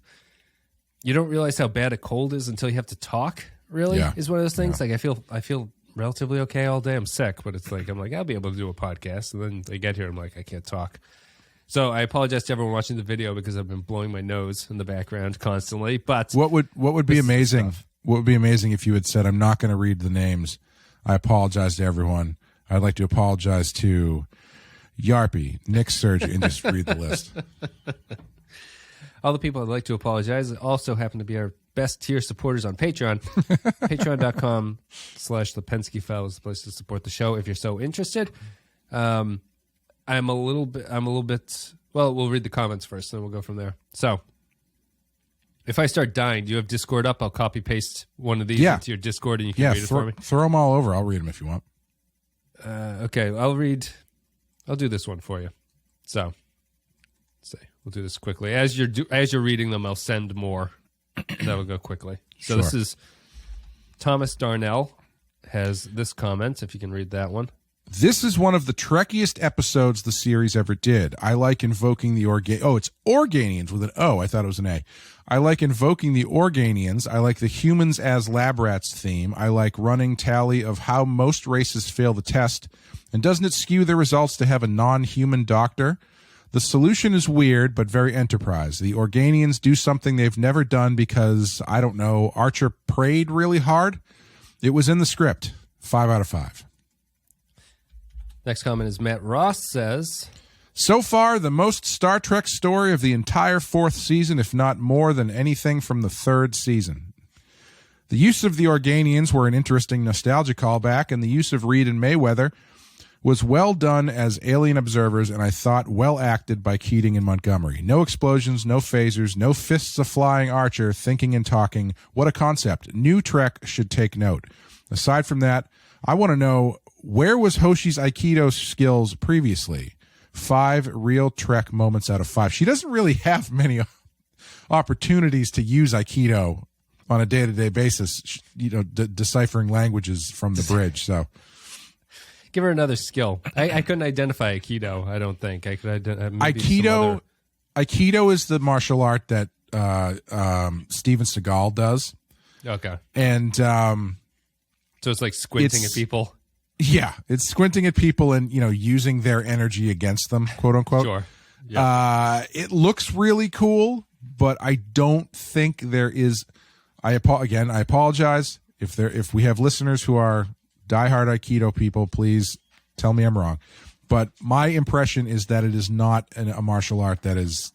realize how bad a cold is until you have to talk. Really, is one of those things. Like I feel relatively okay all day. I'm sick, but it's like I'm like I'll be able to do a podcast, and then I get here, I'm like I can't talk. So I apologize to everyone watching the video because I've been blowing my nose in the background constantly. But what would be amazing? What would be amazing if you had said, "I'm not going to read the names. I apologize to everyone. I'd like to apologize to Yarpy, Nick Surgery," and just read the list. All the people I'd like to apologize also happen to be our best tier supporters on Patreon. Patreon.com/The Penske File is the place to support the show if you're so interested. I'm a little bit, well, we'll read the comments first, then we'll go from there. So, if I start dying, do you have Discord up? I'll copy paste one of these into your Discord and you can read it for me. Throw them all over. I'll read them if you want. Okay, I'll do this one for you. So, let's see. We'll do this quickly. As you're reading them, I'll send more. That will go quickly. So This is Thomas Darnell has this comment, if you can read that one. This is one of the trekkiest episodes the series ever did. I like invoking the it's Organians with an O. I thought it was an A. I like invoking the Organians. I like the humans as lab rats theme. I like running tally of how most races fail the test. And doesn't it skew the results to have a non-human doctor? The solution is weird, but very Enterprise. The Organians do something they've never done because, I don't know, Archer prayed really hard. It was in the script. 5 out of 5. Next comment is Matt Ross says, so far, the most Star Trek story of the entire 4th season, if not more than anything from the 3rd season. The use of the Organians were an interesting nostalgia callback, and the use of Reed and Mayweather was well done as alien observers, and I thought well acted by Keating and Montgomery. No explosions, no phasers, no fists of flying Archer, thinking and talking. What a concept. New Trek should take note. Aside from that, I want to know, where was Hoshi's Aikido skills previously? 5 real Trek moments out of 5. She doesn't really have many opportunities to use Aikido on a day-to-day basis, deciphering languages from the bridge, so... Give her another skill. I couldn't identify Aikido, I don't think. I could identify Aikido is the martial art that Steven Seagal does. Okay. And so it's like squinting at people. Yeah, it's squinting at people and, using their energy against them, quote unquote. Sure. Yep. It looks really cool, but I don't think there is. I apologize if we have listeners who are diehard Aikido people, please tell me I'm wrong. But my impression is that it is not a martial art that is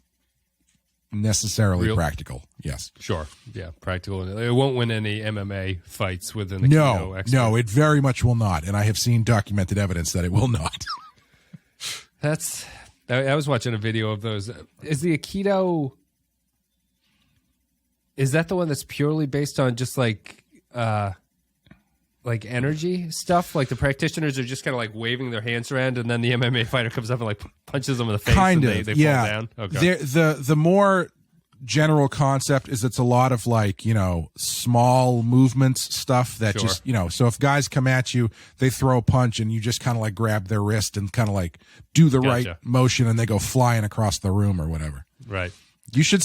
necessarily practical. Yes. Sure. Yeah, practical. It won't win any MMA fights with an Aikido expert. No, it very much will not. And I have seen documented evidence that it will not. I was watching a video of those. Is the Aikido, is that the one that's purely based on just like energy stuff? Like the practitioners are just kind of like waving their hands around, and then the MMA fighter comes up and like punches them in the face, and they fall down. Okay. The more general concept is it's a lot of like, small movements stuff that just, so if guys come at you, they throw a punch and you just kind of like grab their wrist and kind of like do the right motion and they go flying across the room or whatever. Right. You should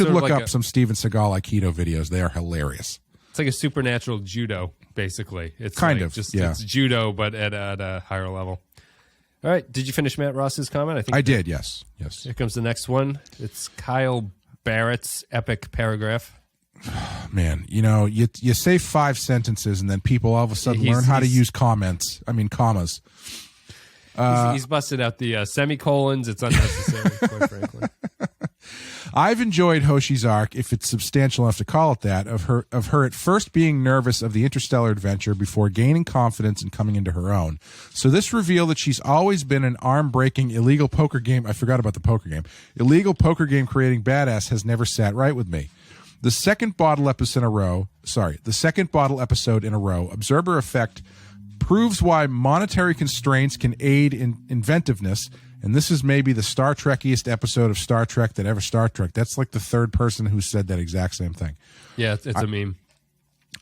look up some Steven Seagal Aikido videos. They are hilarious. It's like a supernatural judo, basically. It's it's judo, but at a higher level. All right. Did you finish Matt Ross's comment? I did, yes. Here comes the next one. It's Kyle Barrett's epic paragraph. Man, you say 5 sentences and then people all of a sudden learn how to use commas. He's busted out the semicolons. It's unnecessary, quite frankly. I've enjoyed Hoshi's arc, if it's substantial enough to call it that, of her at first being nervous of the interstellar adventure before gaining confidence and coming into her own. So this reveal that she's always been an arm-breaking illegal poker game, I forgot about the poker game, illegal poker game creating badass has never sat right with me. The second bottle episode in a row, Observer Effect, proves why monetary constraints can aid in inventiveness. And this is maybe the Star Trekiest episode of Star Trek that ever Star Trek. That's like the third person who said that exact same thing. Yeah, it's a meme.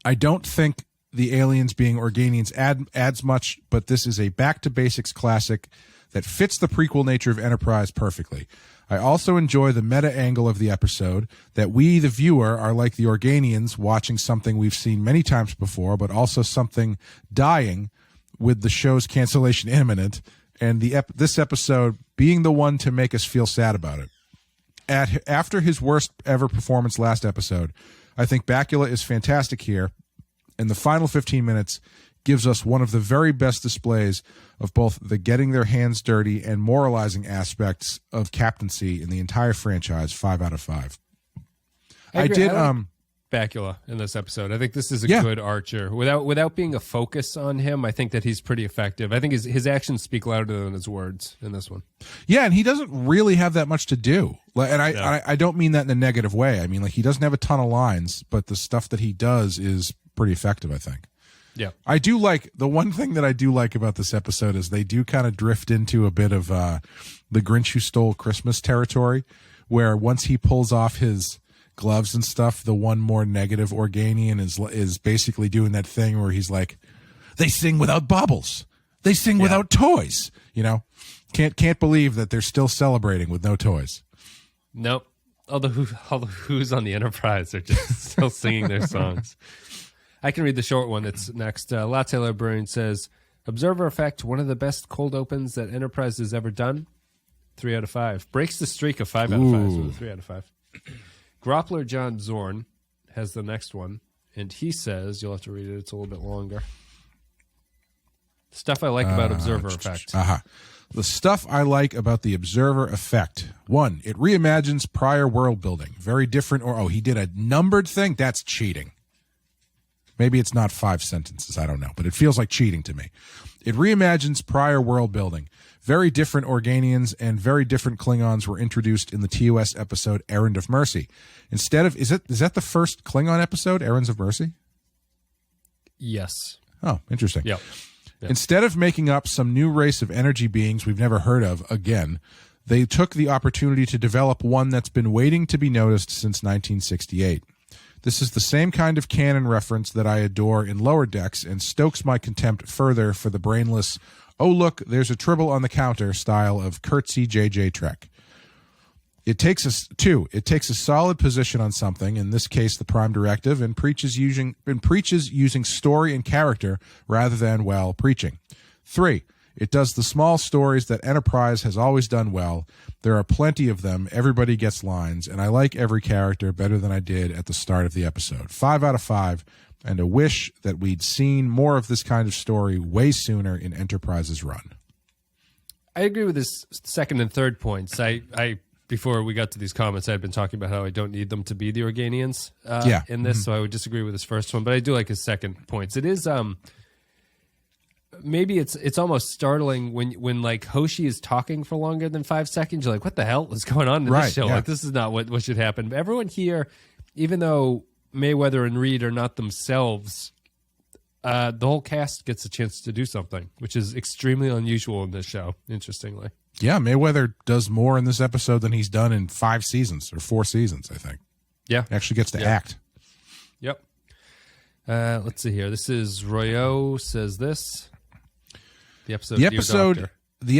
I don't think the aliens being Organians adds much, but this is a back-to-basics classic that fits the prequel nature of Enterprise perfectly. I also enjoy the meta angle of the episode, that we, the viewer, are like the Organians watching something we've seen many times before, but also something dying with the show's cancellation imminent, and this episode being the one to make us feel sad about it. After his worst ever performance last episode, I think Bakula is fantastic here, and the final 15 minutes gives us one of the very best displays of both the getting their hands dirty and moralizing aspects of captaincy in the entire franchise. 5 out of 5. I did Bakula in this episode. I think this is a good archer. Without being a focus on him, I think that he's pretty effective. I think his actions speak louder than his words in this one. Yeah, and he doesn't really have that much to do. And I don't mean that in a negative way. I mean, like, he doesn't have a ton of lines, but the stuff that he does is pretty effective, I think. Yeah. I do like, the one thing that I do like about this episode is they do kind of drift into a bit of the Grinch Who Stole Christmas territory, where once he pulls off his gloves and stuff, the one more negative Organian is basically doing that thing where he's like, they sing without baubles, they sing without toys. Can't believe that they're still celebrating with no toys. Nope. All the Who's on the Enterprise are just still singing their songs. I can read the short one. It's next. Latte Librarian says, Observer Effect, one of the best cold opens that Enterprise has ever done. 3 out of 5. Breaks the streak of 5 out of 5. So 3 out of 5. Groppler John Zorn has the next one, and he says, you'll have to read it, it's a little bit longer. Stuff I like about Observer Effect. The stuff I like about the Observer Effect. 1, it reimagines prior world building. Very different. He did a numbered thing? That's cheating. Maybe it's not 5 sentences, I don't know, but it feels like cheating to me. It reimagines prior world building. Very different Organians and very different Klingons were introduced in the TOS episode Errand of Mercy. Instead of, is that the first Klingon episode, Errands of Mercy? Yes. Oh, interesting. Yep. Instead of making up some new race of energy beings we've never heard of again, they took the opportunity to develop one that's been waiting to be noticed since 1968. This is the same kind of canon reference that I adore in Lower Decks and stokes my contempt further for the brainless, oh look, there's a tribble on the counter style of curtsy JJ Trek. It takes a solid position on something, in this case the Prime Directive, and preaches using story and character rather than, preaching. 3, it does the small stories that Enterprise has always done well. There are plenty of them, everybody gets lines, and I like every character better than I did at the start of the episode. 5 out of 5, and a wish that we'd seen more of this kind of story way sooner in Enterprise's run. I agree with his second and third points. I before we got to these comments, I had been talking about how I don't need them to be the Organians in this, so I would disagree with his first one, but I do like his second points. It is maybe it's almost startling when like Hoshi is talking for longer than 5 seconds. You're like, what the hell is going on in this show? Yeah. Like, this is not what should happen. But everyone here, even though Mayweather and Reed are not themselves, the whole cast gets a chance to do something, which is extremely unusual in this show, interestingly. Yeah, Mayweather does more in this episode than he's done in 5 seasons or 4 seasons, I think. Yeah. He actually gets to act. Yep. Let's see here. This is Royo says this. The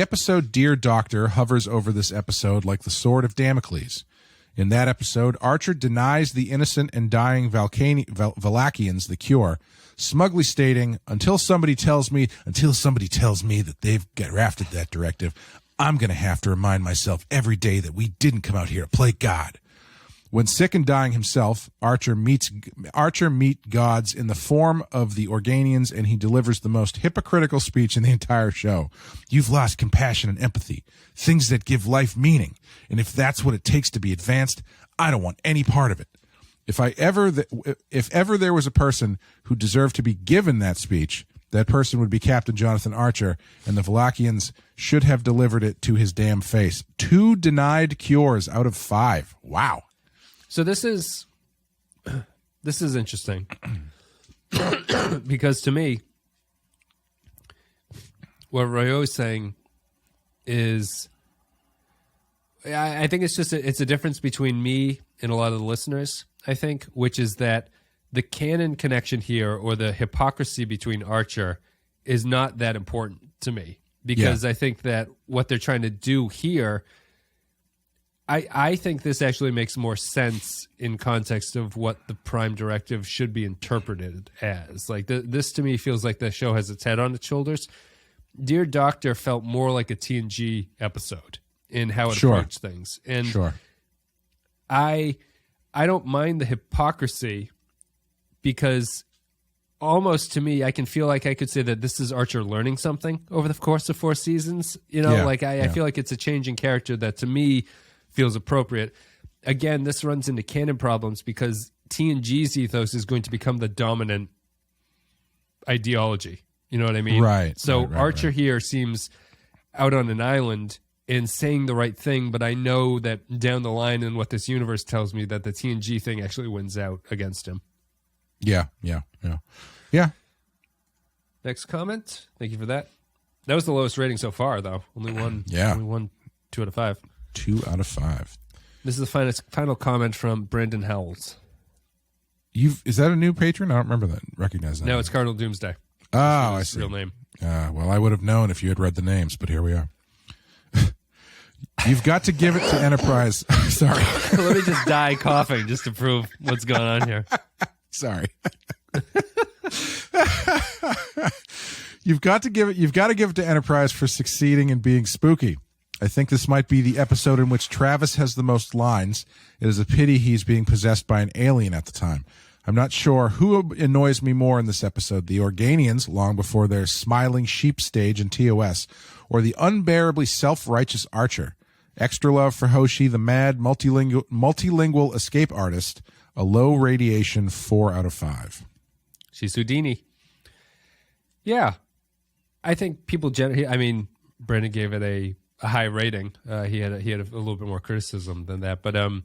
episode Dear Doctor hovers over this episode like the sword of Damocles. In that episode, Archer denies the innocent and dying Valakians the cure, smugly stating, until somebody tells me that they've drafted that directive, I'm going to have to remind myself every day that we didn't come out here to play God. When sick and dying himself, Archer meets gods in the form of the Organians, and he delivers the most hypocritical speech in the entire show. You've lost compassion and empathy, things that give life meaning. And if that's what it takes to be advanced, I don't want any part of it. If ever there was a person who deserved to be given that speech, that person would be Captain Jonathan Archer, and the Valakians should have delivered it to his damn face. 2 denied cures out of 5. Wow. So this is interesting because to me, what Ryo is saying is, I think it's a difference between me and a lot of the listeners, I think, which is that the canon connection here, or the hypocrisy between Archer, is not that important to me, because I think that what they're trying to do here, I think this actually makes more sense in context of what the Prime Directive should be interpreted as. Like, this to me feels like the show has its head on its shoulders. Dear Doctor felt more like a TNG episode in how it approached things. And I don't mind the hypocrisy, because almost to me, I can feel like I could say that this is Archer learning something over the course of 4 seasons. You know, I feel like it's a changing character that to me feels appropriate. Again, this runs into canon problems because TNG's ethos is going to become the dominant ideology. You know what I mean? Right. So Archer here seems out on an island and saying the right thing, but I know that down the line in what this universe tells me that the TNG thing actually wins out against him. Yeah. Next comment. Thank you for that. That was the lowest rating so far, though. Only one 2 out of 5. 2 out of 5. This is the final comment from Brandon Howells. Is that a new patron? I don't remember that. Recognize that. No, it's Cardinal Doomsday. Oh, I see. Real name. Well, I would have known if you had read the names, but here we are. You've got to give it to Enterprise. Sorry. Let me just die coughing just to prove what's going on here. Sorry. You've got to give it to Enterprise for succeeding in being spooky. I think this might be the episode in which Travis has the most lines. It is a pity he's being possessed by an alien at the time. I'm not sure who annoys me more in this episode, the Organians, long before their smiling sheep stage in TOS, or the unbearably self-righteous Archer. Extra love for Hoshi, the mad, multilingual escape artist. A low radiation 4 out of 5. She's Houdini. Yeah. I think people generally, I mean, Brandon gave it a high rating. He had a little bit more criticism than that, but I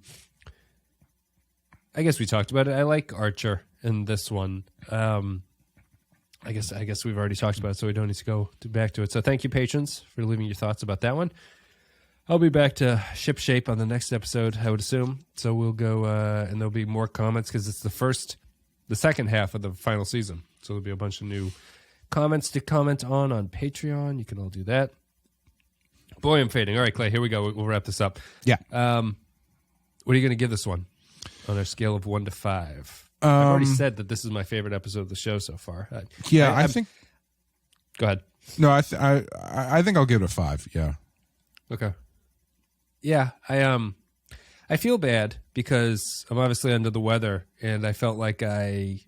guess we talked about it. I like Archer in this one. I guess we've already talked about it, so we don't need to go back to it. So thank you, patrons, for leaving your thoughts about that one. I'll be back to ship shape on the next episode, I would assume. So we'll go, and there'll be more comments because it's the second half of the final season. So there'll be a bunch of new comments to comment on Patreon. You can all do that. Boy, I'm fading. All right, Clay, here we go. We'll wrap this up. Yeah. What are you going to give this one on our scale of 1 to 5? I've already said that this is my favorite episode of the show so far. I think. Go ahead. No, I think I'll give it a 5. Yeah. Okay. Yeah, I feel bad because I'm obviously under the weather, and I felt like I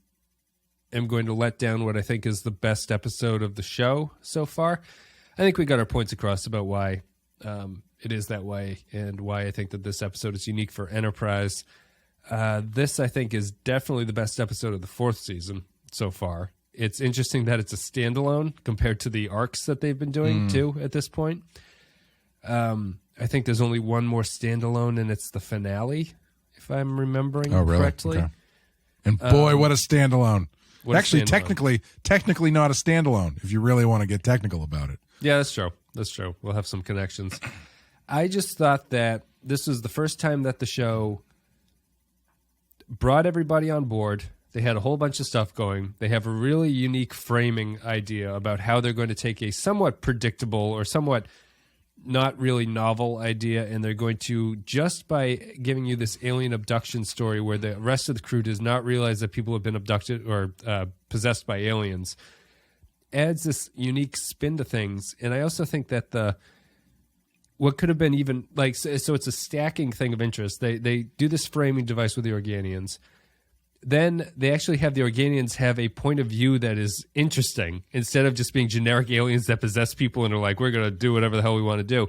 am going to let down what I think is the best episode of the show so far. I think we got our points across about why it is that way and why I think that this episode is unique for Enterprise. This, I think, is definitely the best episode of the 4th season so far. It's interesting that it's a standalone compared to the arcs that they've been doing, too, at this point. I think there's only one more standalone, and it's the finale, if I'm remembering correctly. Okay. And boy, what a standalone. Actually, technically not a standalone, if you really want to get technical about it. Yeah, that's true. That's true. We'll have some connections. I just thought that this was the first time that the show brought everybody on board. They had a whole bunch of stuff going. They have a really unique framing idea about how they're going to take a somewhat predictable or somewhat not really novel idea, and they're going to, just by giving you this alien abduction story where the rest of the crew does not realize that people have been abducted or possessed by aliens, adds this unique spin to things. And I also think that what could have been even like, so it's a stacking thing of interest. They do this framing device with the Organians. Then they actually have the Organians have a point of view that is interesting instead of just being generic aliens that possess people and are like, we're going to do whatever the hell we want to do.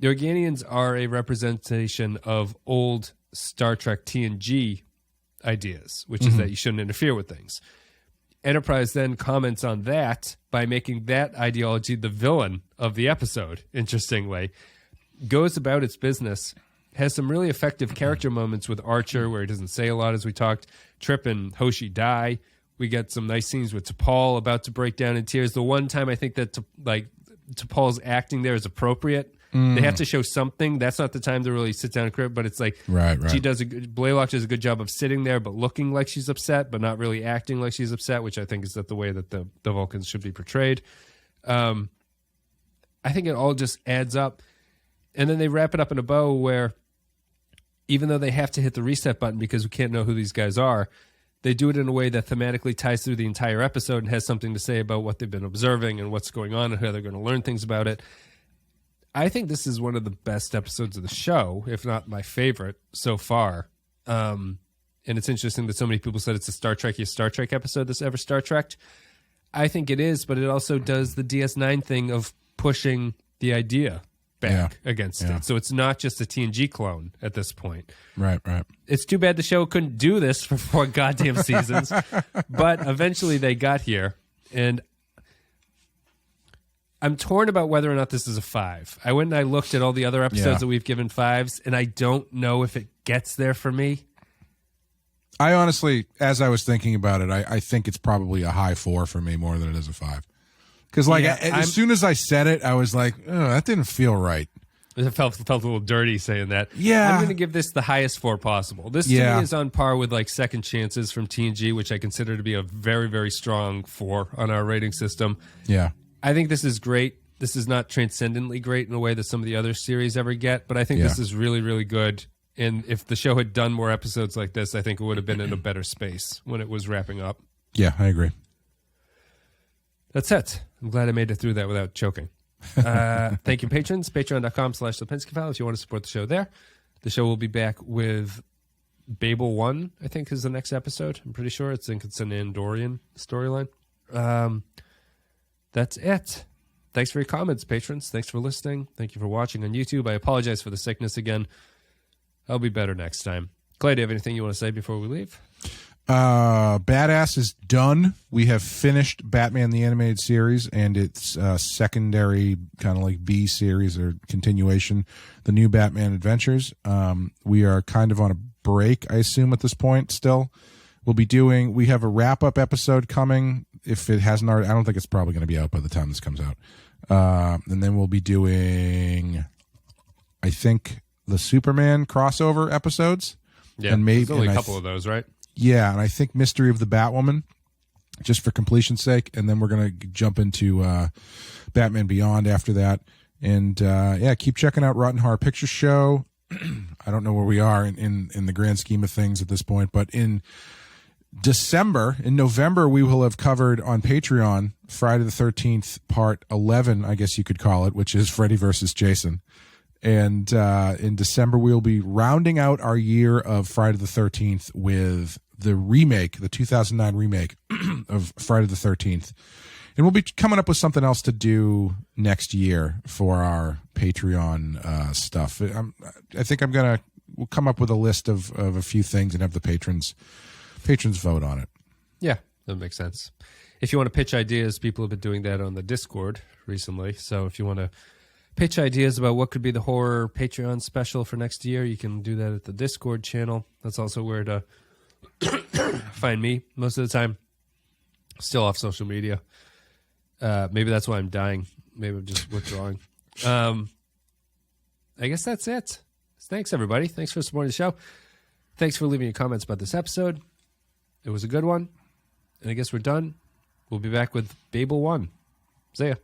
The Organians are a representation of old Star Trek TNG ideas, which is that you shouldn't interfere with things. Enterprise then comments on that by making that ideology the villain of the episode, interestingly. Goes about its business, has some really effective character moments with Archer where he doesn't say a lot, as we talked. Trip and Hoshi die. We get some nice scenes with T'Pol about to break down in tears. The one time I think that T'Pol's acting there is appropriate. They have to show something. That's not the time to really sit down and cry, but it's like right. She does Blaylock does a good job of sitting there but looking like she's upset, but not really acting like she's upset, which I think is the way that the Vulcans should be portrayed. I think it all just adds up. And then they wrap it up in a bow where, even though they have to hit the reset button because we can't know who these guys are, they do it in a way that thematically ties through the entire episode and has something to say about what they've been observing and what's going on and how they're going to learn things about it. I think this is one of the best episodes of the show, if not my favorite so far. And it's interesting that so many people said it's the Star Trek episode that's ever Star Trekked. I think it is, but it also does the DS9 thing of pushing the idea back against it. So it's not just a TNG clone at this point. Right. It's too bad the show couldn't do this for 4 goddamn seasons, but eventually they got here, and I'm torn about whether or not this is a 5. I went and I looked at all the other episodes that we've given 5s, and I don't know if it gets there for me. I honestly, as I was thinking about it, I think it's probably a high 4 for me more than it is a 5. Because as soon as I said it, I was like, oh, that didn't feel right. It felt a little dirty saying that. Yeah. I'm going to give this the highest 4 possible. This to me is on par with like Second Chances from TNG, which I consider to be a very, very strong 4 on our rating system. Yeah. I think this is great. This is not transcendently great in a way that some of the other series ever get, but I think this is really, really good. And if the show had done more episodes like this, I think it would have been in a better space when it was wrapping up. Yeah, I agree. That's it. I'm glad I made it through that without choking. Thank you, patrons. Patreon.com/Lipinski File if you want to support the show there. The show will be back with Babel 1, I think, is the next episode. I'm pretty sure. It's an Andorian storyline. That's it. Thanks for your comments, patrons. Thanks for listening. Thank you for watching on YouTube. I apologize for the sickness again. I'll be better next time. Clay, do you have anything you want to say before we leave? Badass is done. We have finished Batman the Animated Series and its secondary kind of like B series or continuation, the New Batman Adventures. We are kind of on a break, I assume, at this point still. We have a wrap-up episode coming. If it hasn't already, I don't think it's probably going to be out by the time this comes out. And then we'll be doing, I think, the Superman crossover episodes. Yeah, and maybe there's only a couple of those, right? Yeah, and I think Mystery of the Batwoman, just for completion's sake. And then we're going to jump into Batman Beyond after that. And, keep checking out Rotten Horror Picture Show. I don't know where we are in the grand scheme of things at this point, but in November, we will have covered on Patreon Friday the 13th, part 11, I guess you could call it, which is Freddy versus Jason. And in December, we'll be rounding out our year of Friday the 13th with the remake, the 2009 remake of Friday the 13th. And we'll be coming up with something else to do next year for our Patreon stuff. I think we'll come up with a list of a few things and have the patrons vote on it. Yeah, that makes sense. If you want to pitch ideas, people have been doing that on the Discord recently. So if you want to pitch ideas about what could be the horror Patreon special for next year, you can do that at the Discord channel. That's also where to find me most of the time. Still off social media. Maybe that's why I'm dying. Maybe I'm just withdrawing. I guess that's it. Thanks, everybody. Thanks for supporting the show. Thanks for leaving your comments about this episode. It was a good one. And I guess we're done. We'll be back with Babel 1. See ya.